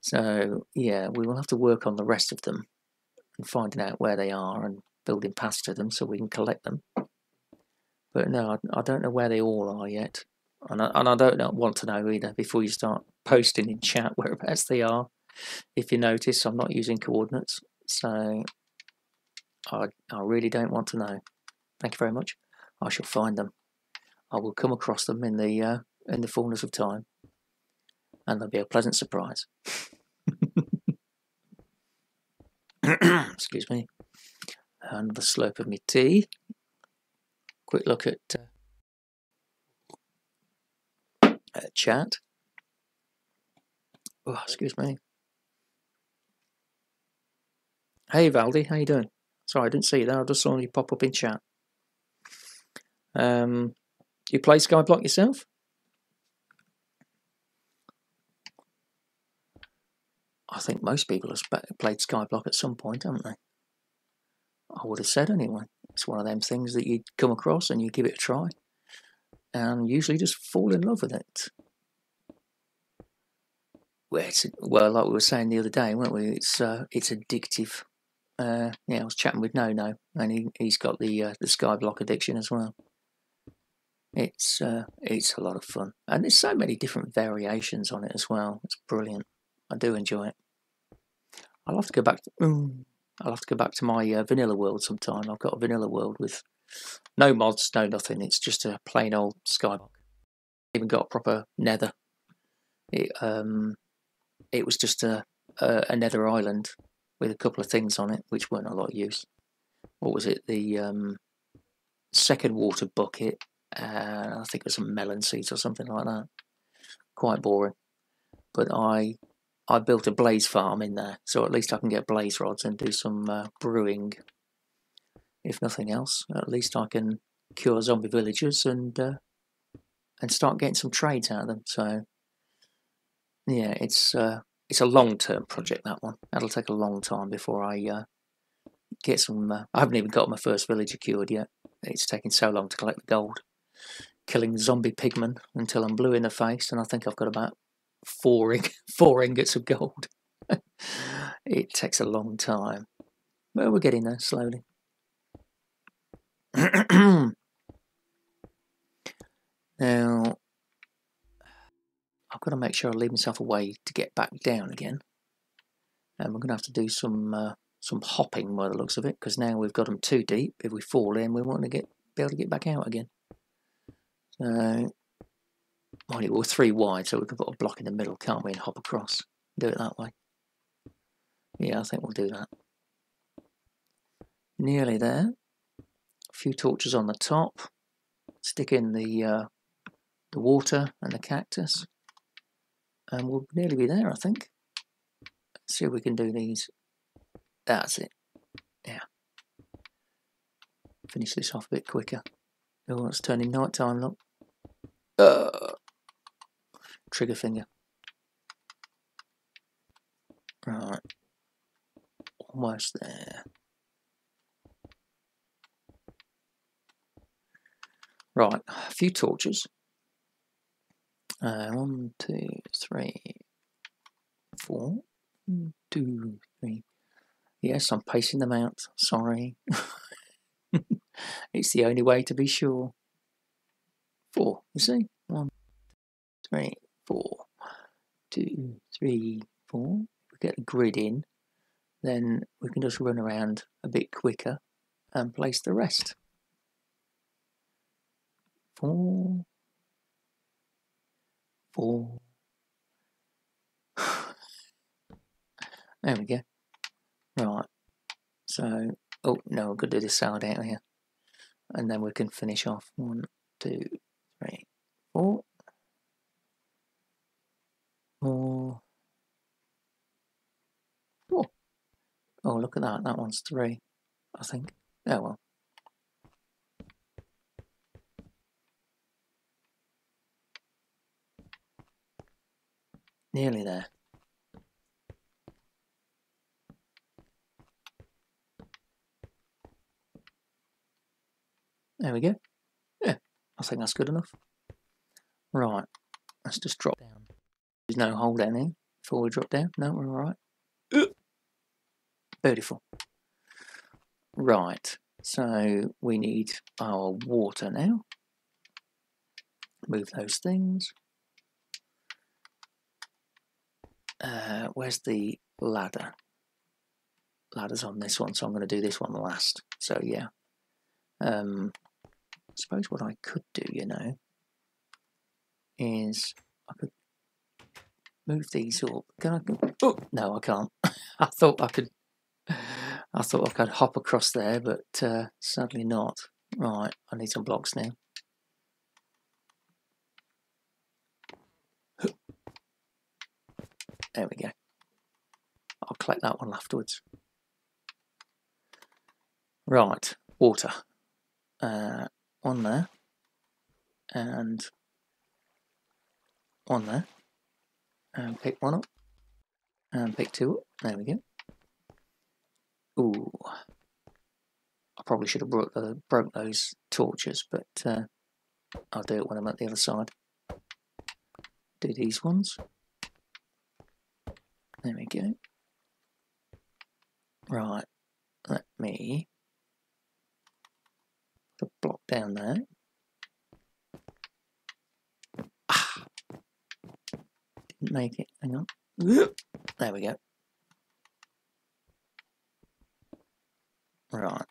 S1: So yeah, we will have to work on the rest of them and finding out where they are and building paths to them so we can collect them. But no, I don't know where they all are yet. And I don't want to know either before you start posting in chat whereabouts they are. If you notice, I'm not using coordinates, so I really don't want to know. Thank you very much. I shall find them. I will come across them in the fullness of time, and they'll be a pleasant surprise. Excuse me. And the slurp of my tea. Quick look at chat. Oh, excuse me. Hey Valdi, how you doing? Sorry, I didn't see you there. I just saw you pop up in chat. Do you play Skyblock yourself? I think most people have played Skyblock at some point, haven't they? I would have said anyway. It's one of them things that you come across and you give it a try, and usually just fall in love with it. Well, like we were saying the other day, weren't we? It's addictive. Yeah, I was chatting with No, and he's got the Skyblock addiction as well. It's a lot of fun, and there's so many different variations on it as well. It's brilliant. I do enjoy it. I'll have to go back to my vanilla world sometime. I've got a vanilla world with no mods, no nothing. It's just a plain old Skyblock. Even got a proper nether. It was just a nether island with a couple of things on it, which weren't a lot of use. What was it? The second water bucket. I think it was some melon seeds or something like that. Quite boring. But I built a blaze farm in there, so at least I can get blaze rods and do some brewing. If nothing else, at least I can cure zombie villagers and start getting some trades out of them. So yeah, it's a long-term project, that one. That'll take a long time before I get some. I haven't even got my first villager cured yet. It's taking so long to collect the gold. killing zombie pigmen until I'm blue in the face, and I think I've got about four ingots of gold. It takes a long time, but we're getting there slowly. Now, I've got to make sure I leave myself a way to get back down again, and we're going to have to do some hopping by the looks of it, because now we've got them too deep. If we fall in, we want to be able to get back out again. So, we're 3 wide, so we can put a block in the middle, can't we, and hop across. Do it that way. Yeah, I think we'll do that. Nearly there. A few torches on the top. Stick in the water and the cactus, and we'll nearly be there, I think. Let's see if we can do these. That's it. Yeah. Finish this off a bit quicker. Oh, it's turning night time, look. Trigger finger. Right. Almost there. Right, a few torches. 1, 2, 3, 4. 1, 2, 3. Yes, I'm pacing them out. Sorry. It's the only way to be sure. 4, you see? 1, 3, 4. 2, 3, 4. If we get the grid in, then we can just run around a bit quicker and place the rest. 4. 4. There we go. Right. So, oh no, I'm going to do this side out here, and then we can finish off. 1, 2, 3, 4. 4. 4. Oh, look at that. That one's 3, I think. Oh well. Nearly there. There we go. Yeah, I think that's good enough. Right, let's just drop down. There's no hole down here before we drop down. No, we're all right. Beautiful. Right, so we need our water now. Move those things. Where's the ladder? Ladder's on this one, so I'm going to do this one last. So yeah. I suppose what I could do, you know, is I could move these up. Can I go? Oh no, I can't. I thought I could hop across there, but sadly not. Right, I need some blocks now. There we go. I'll collect that one afterwards. Right, water. One there, and one there, and pick one up, and pick 2 up. There we go. Ooh, I probably should have broke those torches, but I'll do it when I'm at the other side. Do these ones. There we go. Right, let me put a block down there. Ah, didn't make it. Hang on. There we go. Right.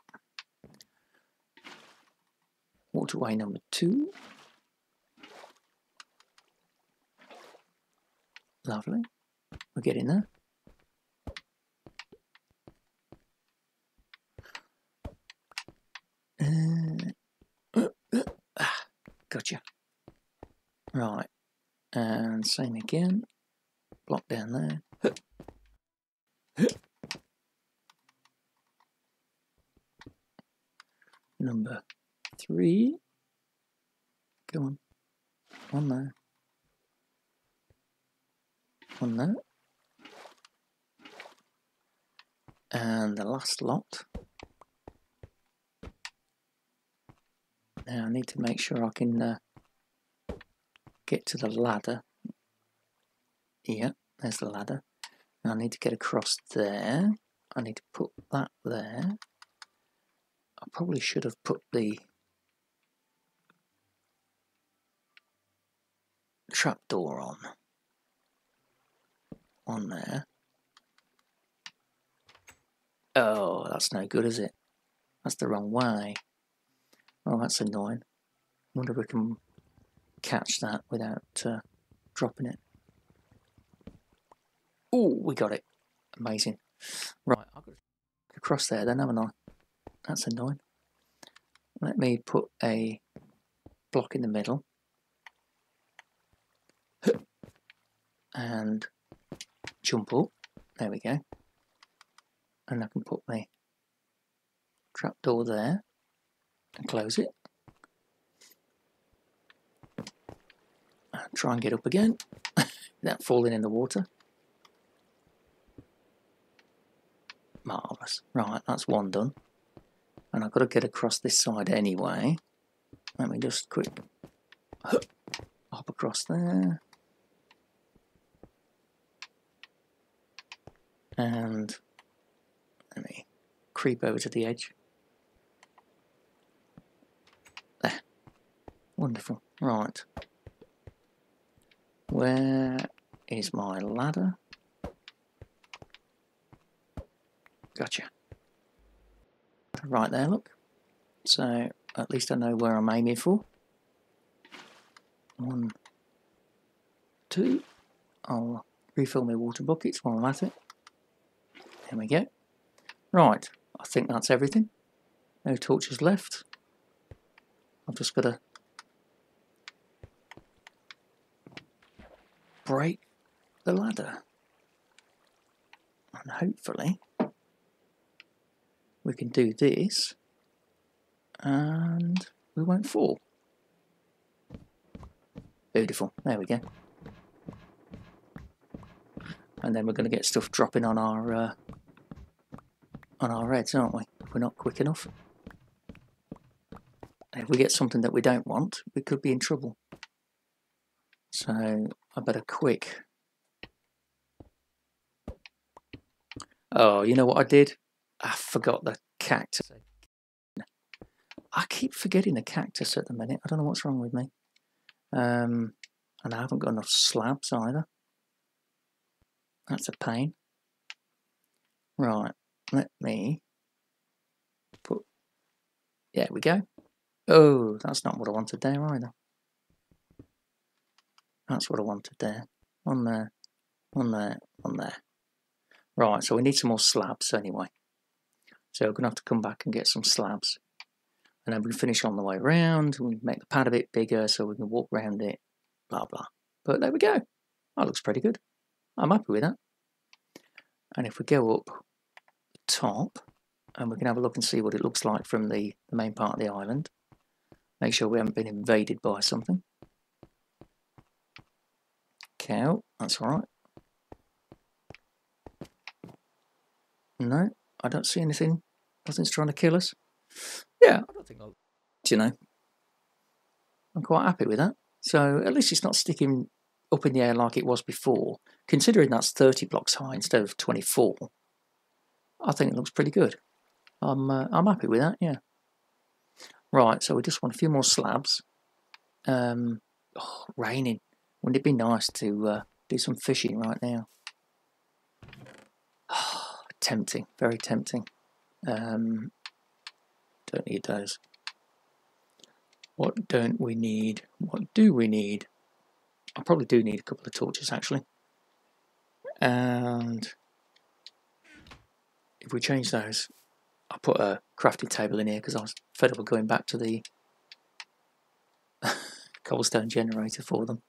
S1: Waterway number 2. Lovely. We're getting there. Gotcha. Right. And same again. Block down there. Number 3. Go on. One there. One there. And the last lot. Now I need to make sure I can get to the ladder. Yeah, there's the ladder. And I need to get across there. I need to put that there. I probably should have put the trapdoor on there. Oh, that's no good, is it? That's the wrong way. Oh, that's annoying. I wonder if we can catch that without dropping it. Oh, we got it. Amazing. Right, I've got to go across there then, haven't I? That's annoying. Let me put a block in the middle. And jump up. There we go. And I can put my trapdoor there and close it. And try and get up again without falling in the water. Marvellous. Right, that's one done. And I've got to get across this side anyway. Let me just quick hop across there. And let me creep over to the edge. There. Wonderful. Right. Where is my ladder? Gotcha. Right there, look. So at least I know where I'm aiming for. 1, 2. I'll refill my water buckets while I'm at it. There we go. Right, I think that's everything. No torches left. I've just got to break the ladder. And hopefully we can do this and we won't fall. Beautiful. There we go. And then we're going to get stuff dropping on our heads, aren't we? If we're not quick enough. And if we get something that we don't want, we could be in trouble. So I better quick. Oh, you know what I did? I forgot the cactus. I keep forgetting the cactus at the minute. I don't know what's wrong with me. And I haven't got enough slabs either. That's a pain. Right, let me put... There we go. Oh, that's not what I wanted there either. That's what I wanted there. One there, one there, one there. Right, so we need some more slabs anyway. So we're going to have to come back and get some slabs. And then we can finish on the way around. We make the pad a bit bigger so we can walk around it. Blah, blah. But there we go. That looks pretty good. I'm happy with that. And if we go up the top, and we can have a look and see what it looks like from the main part of the island. Make sure we haven't been invaded by something. Cow, that's all right. No, I don't see anything. Nothing's trying to kill us. Yeah, I don't think I'll... You know, I'm quite happy with that. So at least it's not sticking up in the air like it was before. Considering that's 30 blocks high instead of 24, I think it looks pretty good. I'm happy with that, yeah. Right, so we just want a few more slabs. Oh, raining. Wouldn't it be nice to do some fishing right now? Oh, tempting, very tempting. Don't need those. What don't we need? What do we need? I probably do need a couple of torches actually. And if we change those, I'll put a crafting table in here because I was fed up with going back to the cobblestone generator for them.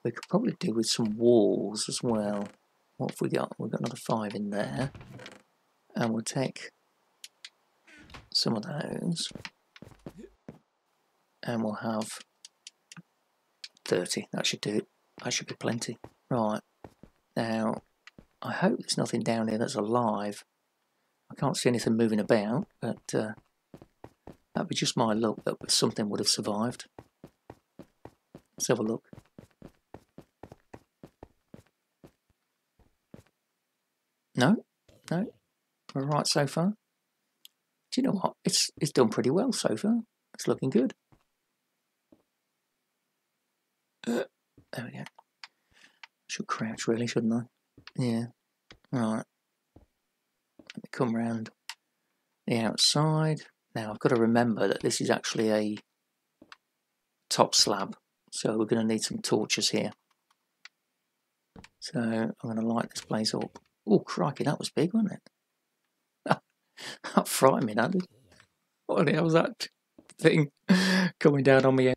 S1: We could probably do with some walls as well. What have we got? We've got another 5 in there. And we'll take some of those. And we'll have 30. That should do it. That should be plenty. Right. Now, I hope there's nothing down here that's alive. I can't see anything moving about, but that'd be just my luck that something would have survived. Let's have a look. No, no, we're right so far. Do you know what? It's done pretty well so far. It's looking good. There we go. Should crouch really, shouldn't I? Yeah. Right. Let me come round the outside. Now I've got to remember that this is actually a top slab, so we're going to need some torches here. So I'm going to light this place up. Oh crikey, that was big, wasn't it? That frightened me, that did. What the hell was that thing coming down on me head?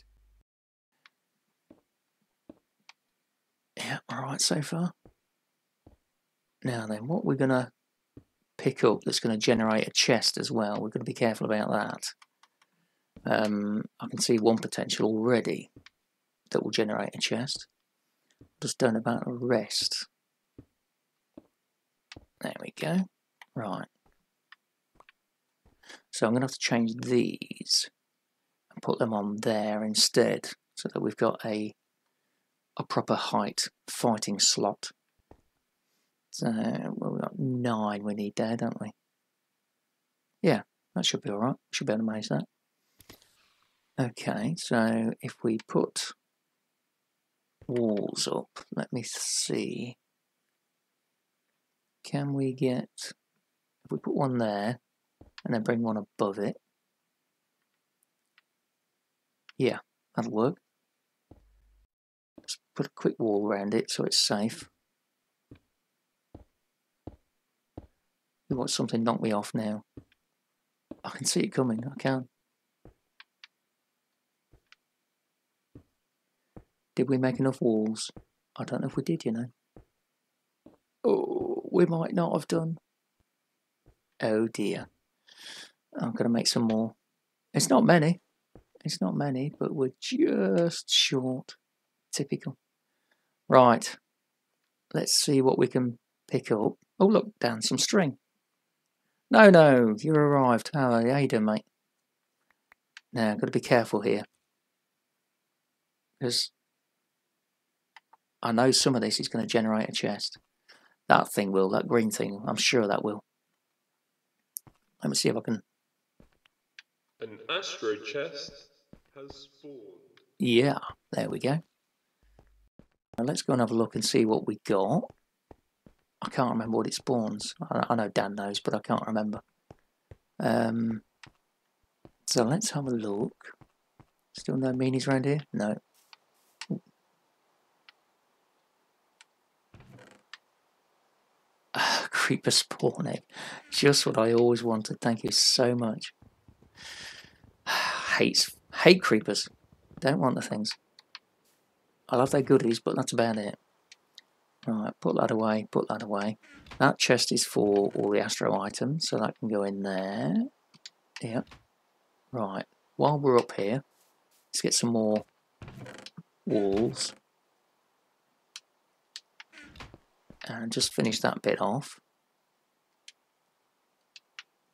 S1: Yeah, alright so far. Now then, what we're going to pick up that's going to generate a chest as well, we're going to be careful about that. I can see one potential already that will generate a chest. Just don't know about the rest. There we go. Right. So I'm going to have to change these and put them on there instead, so that we've got a proper height fighting slot. So well, we've got 9 we need there, don't we? Yeah, that should be alright. Should be able to manage that. Okay, so if we put walls up, let me see. Can we get, if we put one there and then bring one above it? Yeah, that'll work. Let's put a quick wall around it so it's safe. We want something to knock me off now. I can see it coming, I can. Did we make enough walls? I don't know if we did, you know. Oh, we might not have done. Oh dear. I'm going to make some more. It's not many. It's not many, but we're just short. Typical. Right. Let's see what we can pick up. Oh, look, Dan, some string. No, you arrived. How you doing, mate? Now, I've got to be careful here. Because I know some of this is going to generate a chest. That thing will, that green thing, I'm sure that will. Let me see if I can...
S2: An astro chest has spawned.
S1: Yeah, there we go. Now let's go and have a look and see what we got. I can't remember what it spawns. I know Dan knows, but I can't remember. So let's have a look. Still no meanies around here? No. Creeper spawn egg. Just what I always wanted. Thank you so much. Hate creepers. Don't want the things. I love their goodies, but that's about it. Right, put that away, put that away. That chest is for all the astro items, so that can go in there. Yep. Right, while we're up here, let's get some more walls. And just finish that bit off.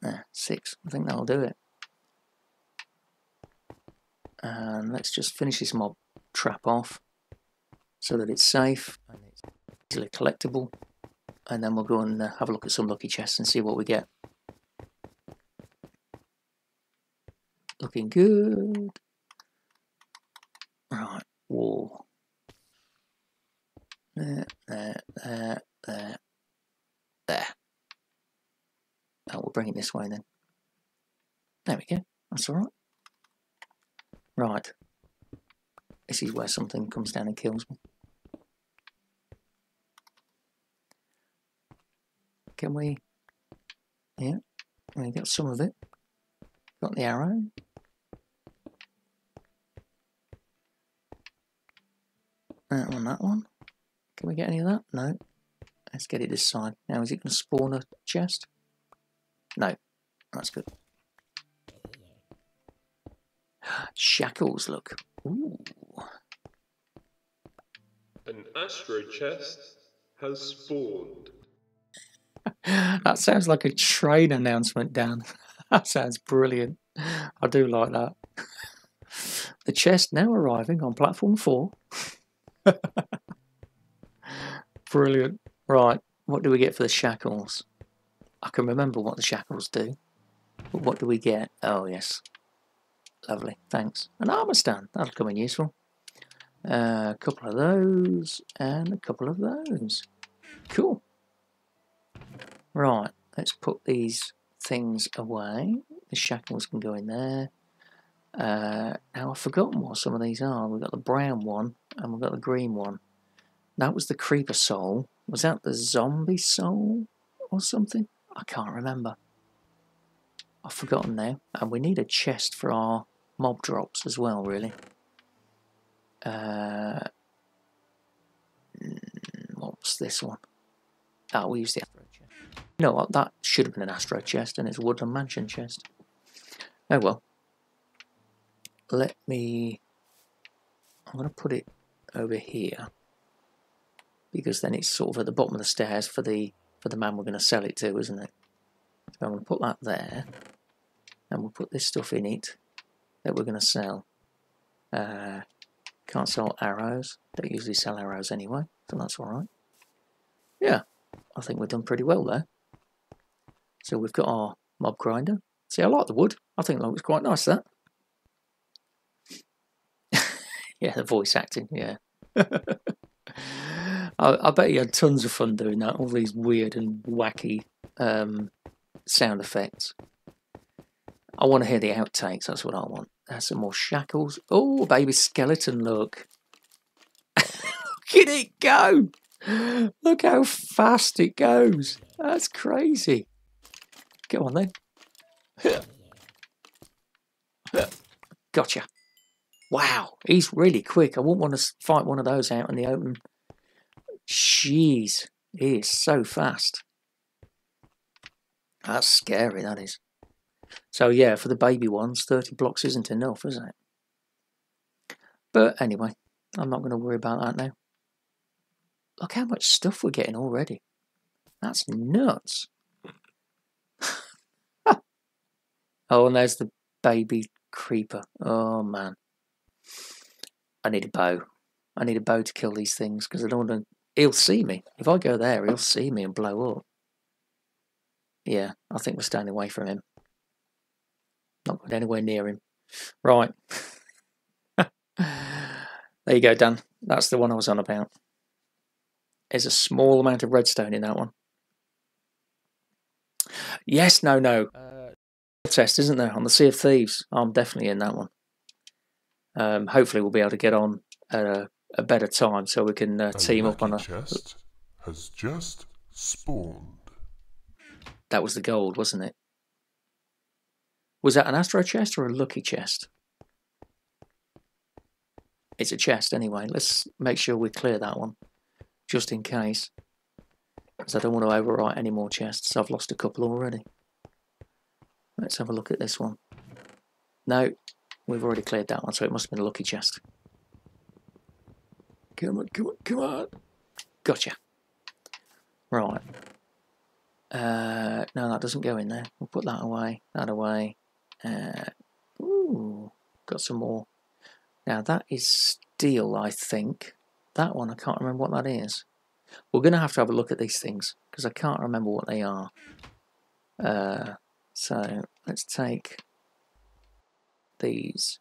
S1: There, 6. I think that'll do it. And let's just finish this mob trap off so that it's safe and it's easily collectible. And then we'll go and have a look at some lucky chests and see what we get. Looking good. Right, wall. There. Oh, we'll bring it this way then. There we go. That's alright. Right. This is where something comes down and kills me. Can we... Yeah, we got some of it. Got the arrow. That one. Can we get any of that? No. Let's get it this side. Now, is it going to spawn a chest? No. That's good. Shackles, look. Ooh.
S2: An astro chest has spawned.
S1: That sounds like a train announcement, Dan. That sounds brilliant. I do like that. the chest now arriving on platform 4. Brilliant. Right, what do we get for the shackles? I can remember what the shackles do. But what do we get? Oh, yes. Lovely, thanks. An armor stand, that'll come in useful. A couple of those, and a couple of those. Cool. Right, let's put these things away. The shackles can go in there. Now I've forgotten what some of these are. We've got the brown one, and we've got the green one. That was the creeper soul. Was that the zombie soul or something? I can't remember. I've forgotten now. And we need a chest for our mob drops as well, really. What's this one? Oh, we used the Astro chest. You know what? That should have been an Astro chest, and it's a Woodland Mansion chest. Oh well. Let me... I'm going to put it over here, because then it's sort of at the bottom of the stairs for the man we're going to sell it to, isn't it? So I'm going to put that there, and we'll put this stuff in it that we're going to sell. Can't sell arrows. Don't usually sell arrows anyway, so that's alright. Yeah, I think we've done pretty well there. So we've got our mob grinder. See, I like the wood. I think that looks quite nice, that. Yeah, the voice acting, yeah. I bet you had tons of fun doing that, all these weird and wacky sound effects. I want to hear the outtakes, that's what I want. There's some more shackles. Oh, baby skeleton, look. Look at it go! Look how fast it goes. That's crazy. Go on then. Gotcha. Wow, he's really quick. I wouldn't want to fight one of those out in the open. Jeez, he is so fast. That's scary, that is. So yeah, for the baby ones, 30 blocks isn't enough, is it? But anyway, I'm not going to worry about that now. Look how much stuff we're getting already. That's nuts. Oh, and there's the baby creeper. Oh, man. I need a bow. I need a bow to kill these things, because I don't want to... He'll see me. If I go there, he'll see me and blow up. Yeah, I think we're staying away from him. Not going anywhere near him. Right. There you go, Dan. That's the one I was on about. There's a small amount of redstone in that one. Yes, no. Test, isn't there? On the Sea of Thieves. I'm definitely in that one. Hopefully we'll be able to get on at a better time so we can team up on a...
S2: chest has just spawned.
S1: That was the gold, wasn't it? Was that an Astro chest or a lucky chest? It's a chest anyway. Let's make sure we clear that one, just in case. Because I don't want to overwrite any more chests. I've lost a couple already. Let's have a look at this one. No, we've already cleared that one, so it must have been a lucky chest. Come on. Gotcha. Right. No, that doesn't go in there. We'll put that away. That away. Ooh, got some more. Now that is steel, I think. That one, I can't remember what that is. We're going to have a look at these things, because I can't remember what they are. So, let's take these.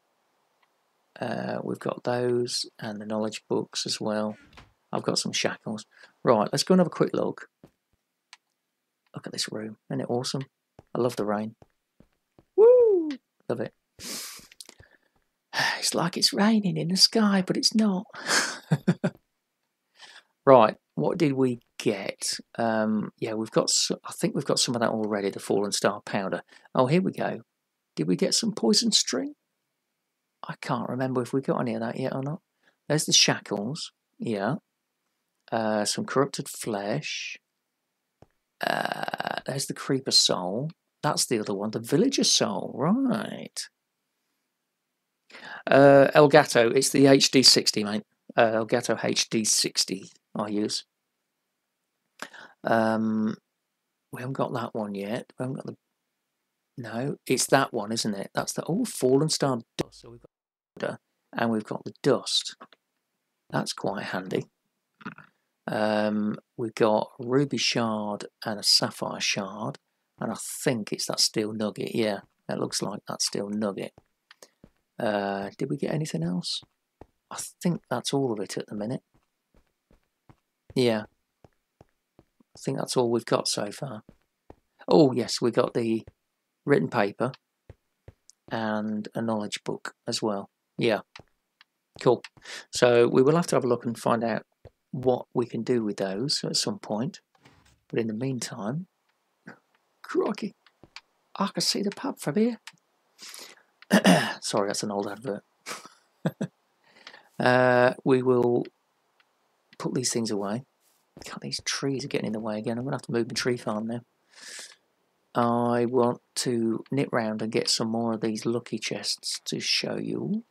S1: We've got those, and the knowledge books as well. I've got some shackles. Right, let's go and have a quick look. Look at this room. Isn't it awesome? I love the rain. Woo! Love it. It's like it's raining in the sky, but it's not. Right, what did we get? Yeah, we've got. I think we've got some of that already. The Fallen Star powder. Oh, here we go. Did we get some poison string? I can't remember if we got any of that yet or not. There's the shackles. Yeah. Some corrupted flesh. There's the creeper soul. That's the other one. The villager soul. Right. Elgato. It's the HD60, mate. Elgato HD60 I use. We haven't got that one yet. We haven't got the... No, it's that one, isn't it? That's the... Oh, Fallen Star. So we've got and we've got the dust. That's quite handy. We've got a ruby shard and a sapphire shard, and I think it's that steel nugget. Yeah, it looks like that steel nugget. Did we get anything else? I think that's all of it at the minute. Yeah, I think that's all we've got so far. Oh yes, we got the written paper and a knowledge book as well. Yeah, cool. So we will have to have a look and find out what we can do with those at some point. But in the meantime, crikey, I can see the pub from here. Sorry, that's an old advert. We will put these things away. God, these trees are getting in the way again. I'm going to have to move my tree farm now. I want to nip round and get some more of these lucky chests to show you.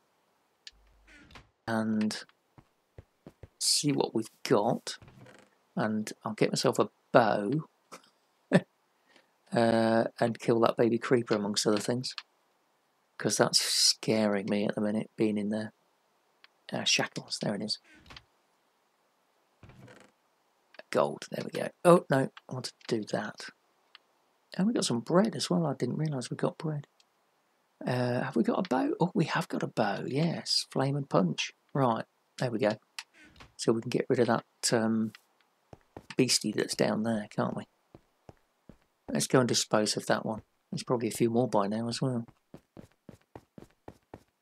S1: And see what we've got. And I'll get myself a bow. And kill that baby creeper amongst other things. Because that's scaring me at the minute, being in there. Shackles, there it is. Gold, there we go. Oh, no, I want to do that. And we got some bread as well. I didn't realise we got bread. Have we got a bow? Oh, we have got a bow, yes. Flame and punch. Right, there we go. So we can get rid of that beastie that's down there, can't we? Let's go and dispose of that one. There's probably a few more by now as well.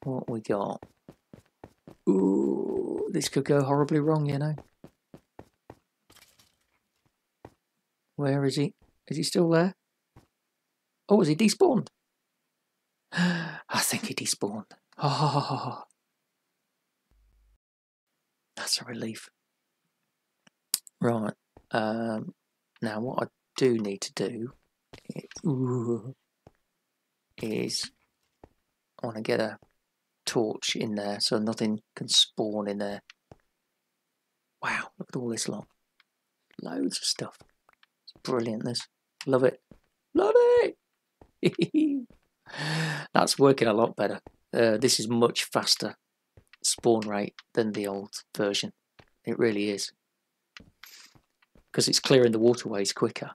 S1: What we got? Ooh, this could go horribly wrong, you know. Where is he? Is he still there? Oh, has he despawned? I think he despawned. Oh, that's a relief. Right. Now, what I do need to do is I want to get a torch in there so nothing can spawn in there. Wow, look at all this lot. Loads of stuff. It's brilliant, this. Love it. Love it! That's working a lot better. This is much faster spawn rate than the old version. It really is. Because it's clearing the waterways quicker.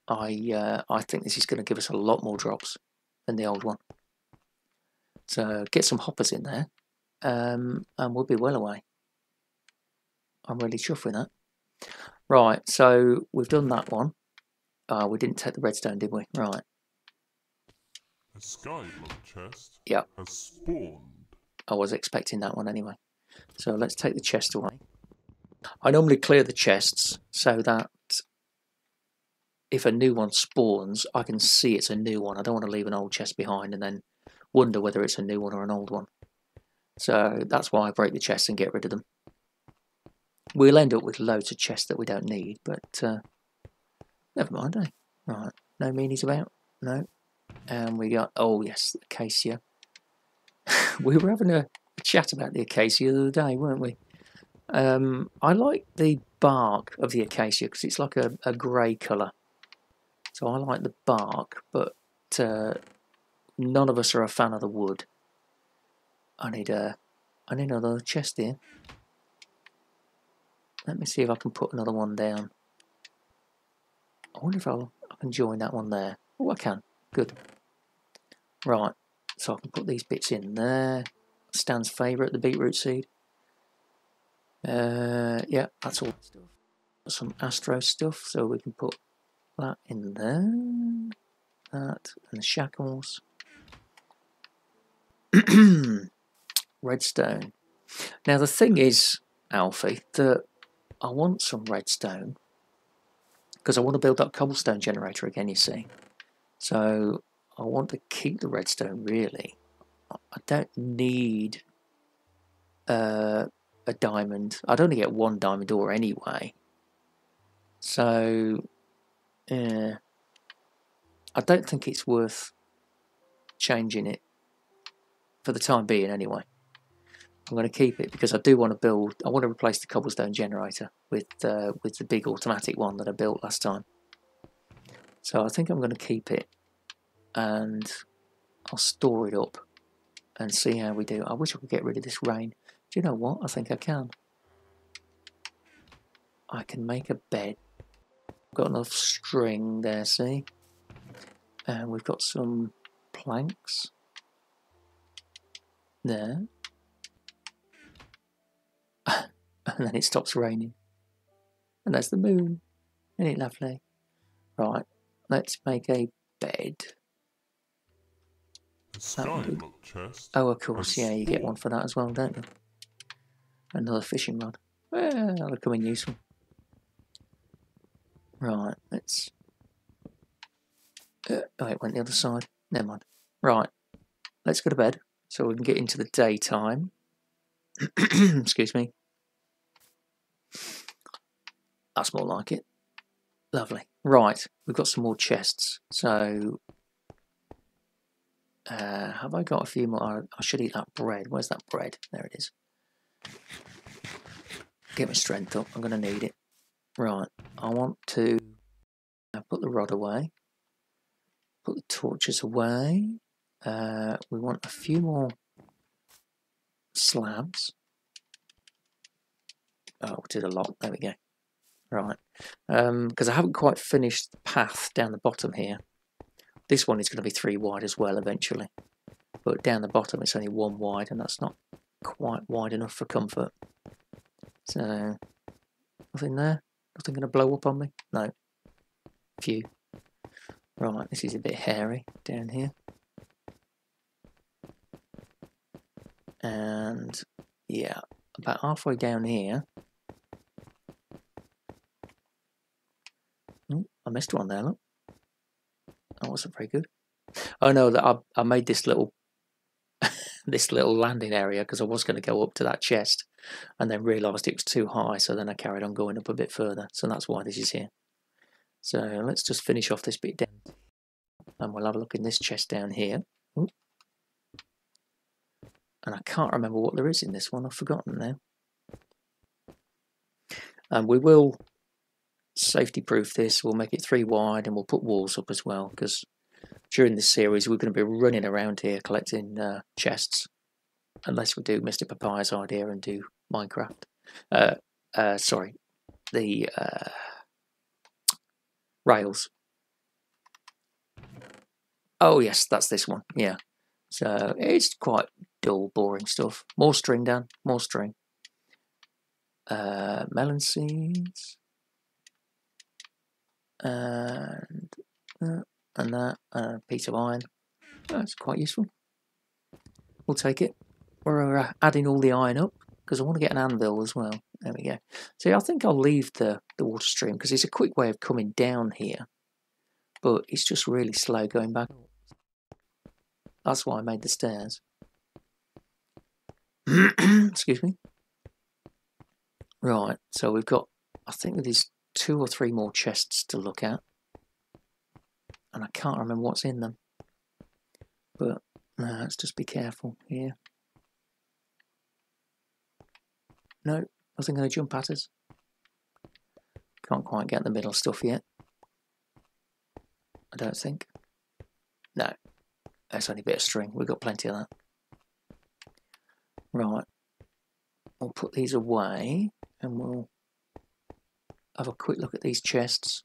S1: I think this is going to give us a lot more drops than the old one. So get some hoppers in there, and we'll be well away. I'm really chuffed with that. Right, so we've done that one. We didn't take the redstone, did we? Right.
S2: The Skyblock chest
S1: Yep.
S2: has spawned.
S1: I was expecting that one anyway. So let's take the chest away. I normally clear the chests so that if a new one spawns, I can see it's a new one. I don't want to leave an old chest behind and then wonder whether it's a new one or an old one. So that's why I break the chests and get rid of them. We'll end up with loads of chests that we don't need, but never mind, eh? Right, no meanies about? No. And we got, oh yes, acacia. We were having a chat about the acacia the other day, weren't we? I like the bark of the acacia because it's like a grey colour. So I like the bark, but none of us are a fan of the wood. I need another chest here. Let me see if I can put another one down. I wonder if I can join that one there. Oh, I can. Good. Right, so I can put these bits in there. Stan's favourite, the beetroot seed. Yeah, that's all stuff. Some astro stuff, so we can put that in there. That and the shackles. Redstone. Now the thing is, Alfie, that I want some redstone because I want to build that cobblestone generator again, you see. So I want to keep the redstone, really. I don't need a diamond. I'd only get one diamond ore anyway. So I don't think it's worth changing it for the time being anyway. I'm going to keep it because I do want to build. I want to replace the cobblestone generator with the big automatic one that I built last time. So I think I'm going to keep it, and I'll store it up and see how we do. I wish I could get rid of this rain. Do you know what? I think I can. I can make a bed. I've got enough string there, see? And we've got some planks there. And then it stops raining. And that's the moon. Isn't it lovely? Right, let's make a bed.
S2: The Skyblock chest.
S1: Oh, of course, yeah, you get one for that as well, don't you? Another fishing rod. Well, that'll come in useful. Right, let's... oh, it went the other side. Never mind. Right, let's go to bed so we can get into the daytime. Excuse me. That's more like it. Lovely. Right, we've got some more chests. So, have I got a few more? I should eat that bread. Where's that bread? There it is. Get my strength up. I'm going to need it. Right, I want to put the rod away. Put the torches away. We want a few more slabs. Oh, we did a lot. There we go. Right, because I haven't quite finished the path down the bottom here. This one is going to be 3 wide as well eventually, but down the bottom it's only 1 wide, and that's not quite wide enough for comfort. So nothing there. Nothing going to blow up on me. No. Phew. Right, this is a bit hairy down here, and yeah, about halfway down here. Oh, I missed one there, look. That wasn't very good. Oh no, that I made this little this little landing area because I was going to go up to that chest and then realised it was too high, so then I carried on going up a bit further. So that's why this is here. So let's just finish off this bit down and we'll have a look in this chest down here. Ooh. And I can't remember what there is in this one. I've forgotten now. And we will safety proof this. We'll make it 3 wide and we'll put walls up as well, because during this series we're going to be running around here collecting chests, unless we do Mr. Papay's idea and do Minecraft. Sorry, the rails. Oh yes, that's this one. Yeah, so it's quite dull, boring stuff. More string, Dan. More string. Melon seeds. And that, a piece of iron. That's quite useful. We'll take it. We're adding all the iron up because I want to get an anvil as well. There we go. So I think I'll leave the water stream because it's a quick way of coming down here, but it's just really slow going back. That's why I made the stairs. Excuse me. Right, so we've got, I think there's 2 or 3 more chests to look at, and I can't remember what's in them, but let's just be careful here. No, nothing going to jump at us. Can't quite get the middle stuff yet, I don't think. No, that's only a bit of string. We've got plenty of that. Right, we'll put these away and we'll have a quick look at these chests.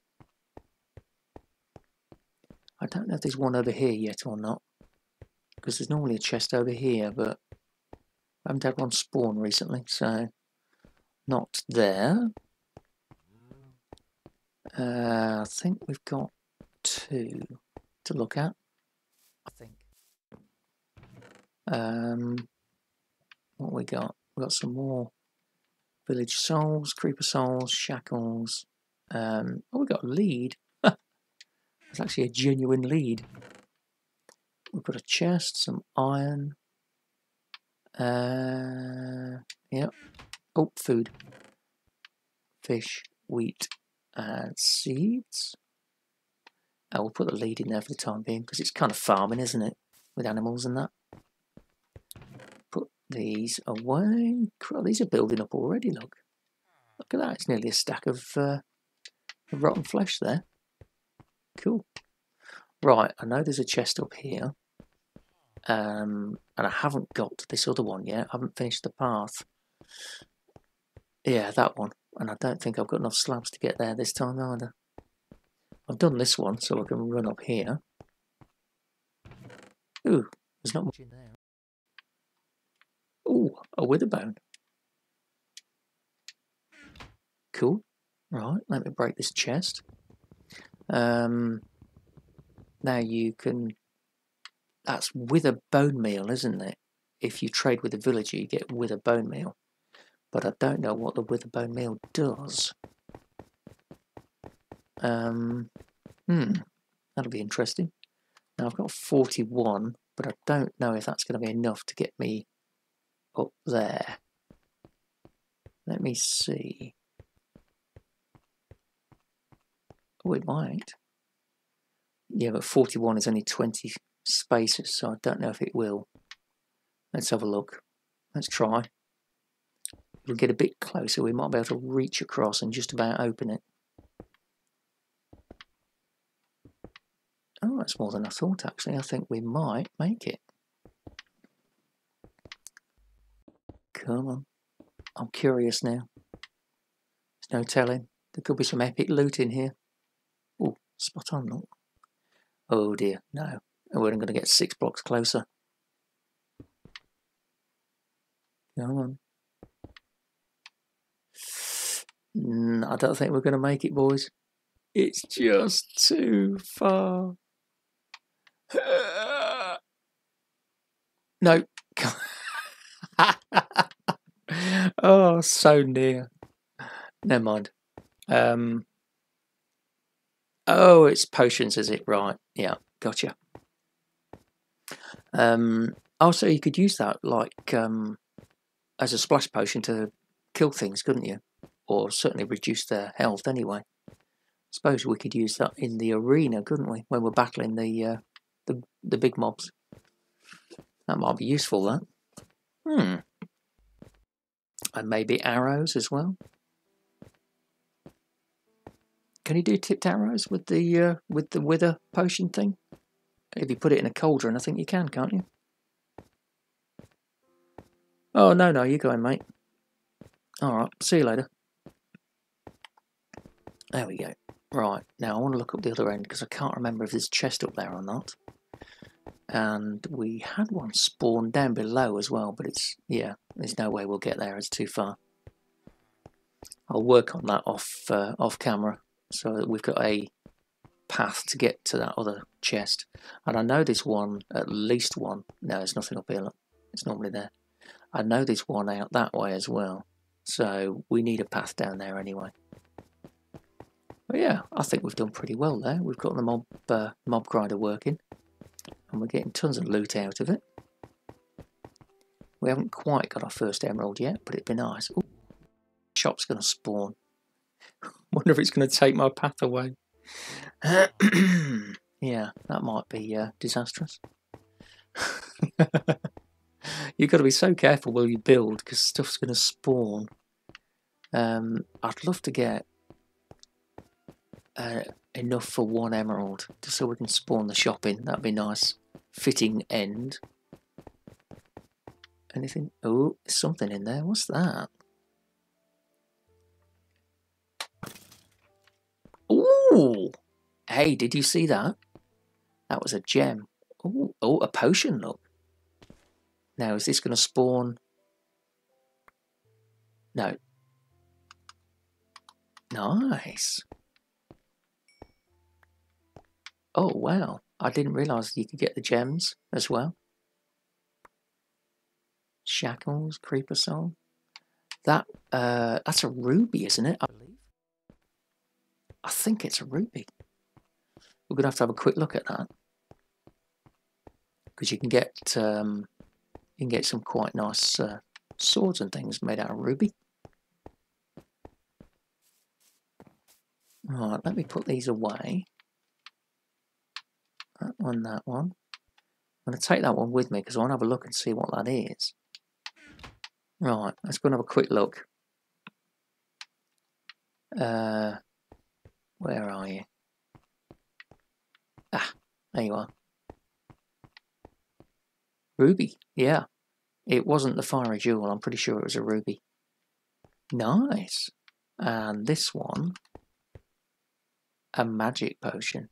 S1: I don't know if there's one over here yet or not, because there's normally a chest over here, but I haven't had one spawn recently, so not there. I think we've got 2 to look at, I think. What we got? We've got some more village souls, creeper souls, shackles. Oh, we've got a lead. It's actually a genuine lead. We've got a chest, some iron. Yep. Oh, food. Fish, wheat, and seeds. We'll put the lead in there for the time being because it's kind of farming, isn't it? With animals and that. Put these away. These are building up already, look. Look at that, it's nearly a stack of rotten flesh there. Cool. Right, I know there's a chest up here. And I haven't got to this other one yet. I haven't finished the path. Yeah, that one. And I don't think I've got enough slabs to get there this time either. I've done this one, so I can run up here. Ooh, there's not much in there. Ooh, a witherbone. Cool. Right, let me break this chest. Now you can... That's wither bone meal, isn't it? If you trade with a villager, you get wither bone meal. But I don't know what the wither bone meal does. That'll be interesting. Now I've got 41, but I don't know if that's going to be enough to get me up there. Let me see. Oh, it might. Yeah, but 41 is only 20 spaces, so I don't know if it will. Let's have a look. Let's try. We'll get a bit closer. We might be able to reach across and just about open it. Oh, that's more than I thought, actually. I think we might make it. Come on. I'm curious now. There's no telling. There could be some epic loot in here. Oh, spot on, look. Oh dear, no. We're going to get 6 blocks closer. Come on. I don't think we're going to make it, boys. It's just too far. No. Oh, so near. Never mind. Oh, it's potions, is it? Right. Yeah, gotcha. Also, you could use that like as a splash potion to kill things, couldn't you? Or certainly reduce their health anyway. Suppose we could use that in the arena, couldn't we? When we're battling the big mobs. That might be useful, that. And maybe arrows as well. Can you do tipped arrows with the wither potion thing? If you put it in a cauldron, I think you can, can't you? Oh, no, you're going, mate. Alright, see you later. There we go. Right, now I want to look up the other end because I can't remember if there's a chest up there or not. And we had one spawn down below as well, but it's, yeah, there's no way we'll get there, it's too far. I'll work on that off camera so that we've got a path to get to that other chest. And I know there's one, at least one. No, there's nothing up here, look. It's normally there. I know there's one out that way as well. So we need a path down there anyway. But yeah, I think we've done pretty well there. We've got the mob grinder working. And we're getting tons of loot out of it. We haven't quite got our first emerald yet, but it'd be nice. Ooh, shop's going to spawn. Wonder if it's going to take my path away. Yeah, that might be disastrous. You've got to be so careful while you build because stuff's going to spawn. I'd love to get enough for 1 emerald just so we can spawn the shop in. That'd be nice. Fitting end. Anything? Oh, there's something in there. What's that? Ooh! Hey, did you see that? That was a gem. Ooh, oh, a potion, look. Now, is this going to spawn? No. Nice. Oh, wow. I didn't realise you could get the gems as well. Shackles, Creeper Soul. That's a ruby, isn't it? I believe. I think it's a ruby. We're going to have a quick look at that. Because you can get some quite nice swords and things made out of ruby. Right, let me put these away. That one, that one. I'm going to take that one with me because I want to have a look and see what that is. Right, let's go and have a quick look. Where are you? Ah, there you are. Ruby, yeah. It wasn't the fiery jewel, I'm pretty sure it was a ruby. Nice. And this one, a magic potion.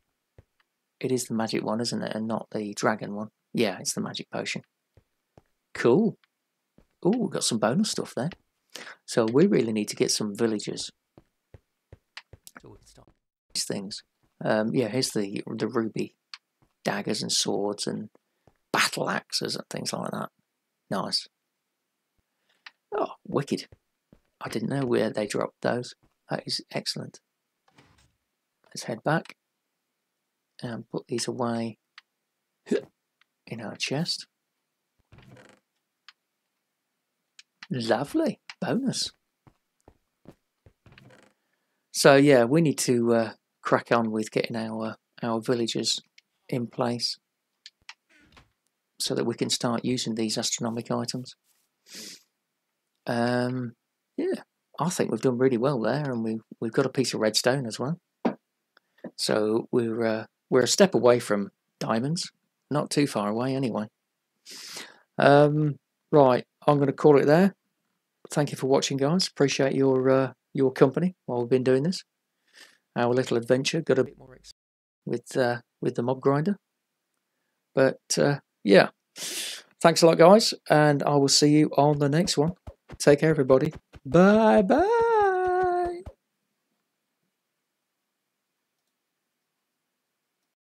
S1: It is the magic one, isn't it? And not the dragon one. Yeah, it's the magic potion. Cool. Oh, we've got some bonus stuff there. So we really need to get some villagers. These things. Yeah, here's the ruby daggers and swords and battle axes and things like that. Nice. Oh, wicked. I didn't know where they dropped those. That is excellent. Let's head back and put these away in our chest. Lovely. Bonus. So yeah, we need to crack on with getting our villagers in place so that we can start using these astronomic items. Yeah, I think we've done really well there, and we've got a piece of redstone as well. So we're a step away from diamonds, not too far away anyway. Right, I'm going to call it there. Thank you for watching, guys. Appreciate your company while we've been doing this. Our little adventure got a bit more with the mob grinder, but yeah. Thanks a lot, guys, and I will see you on the next one. Take care, everybody. Bye bye.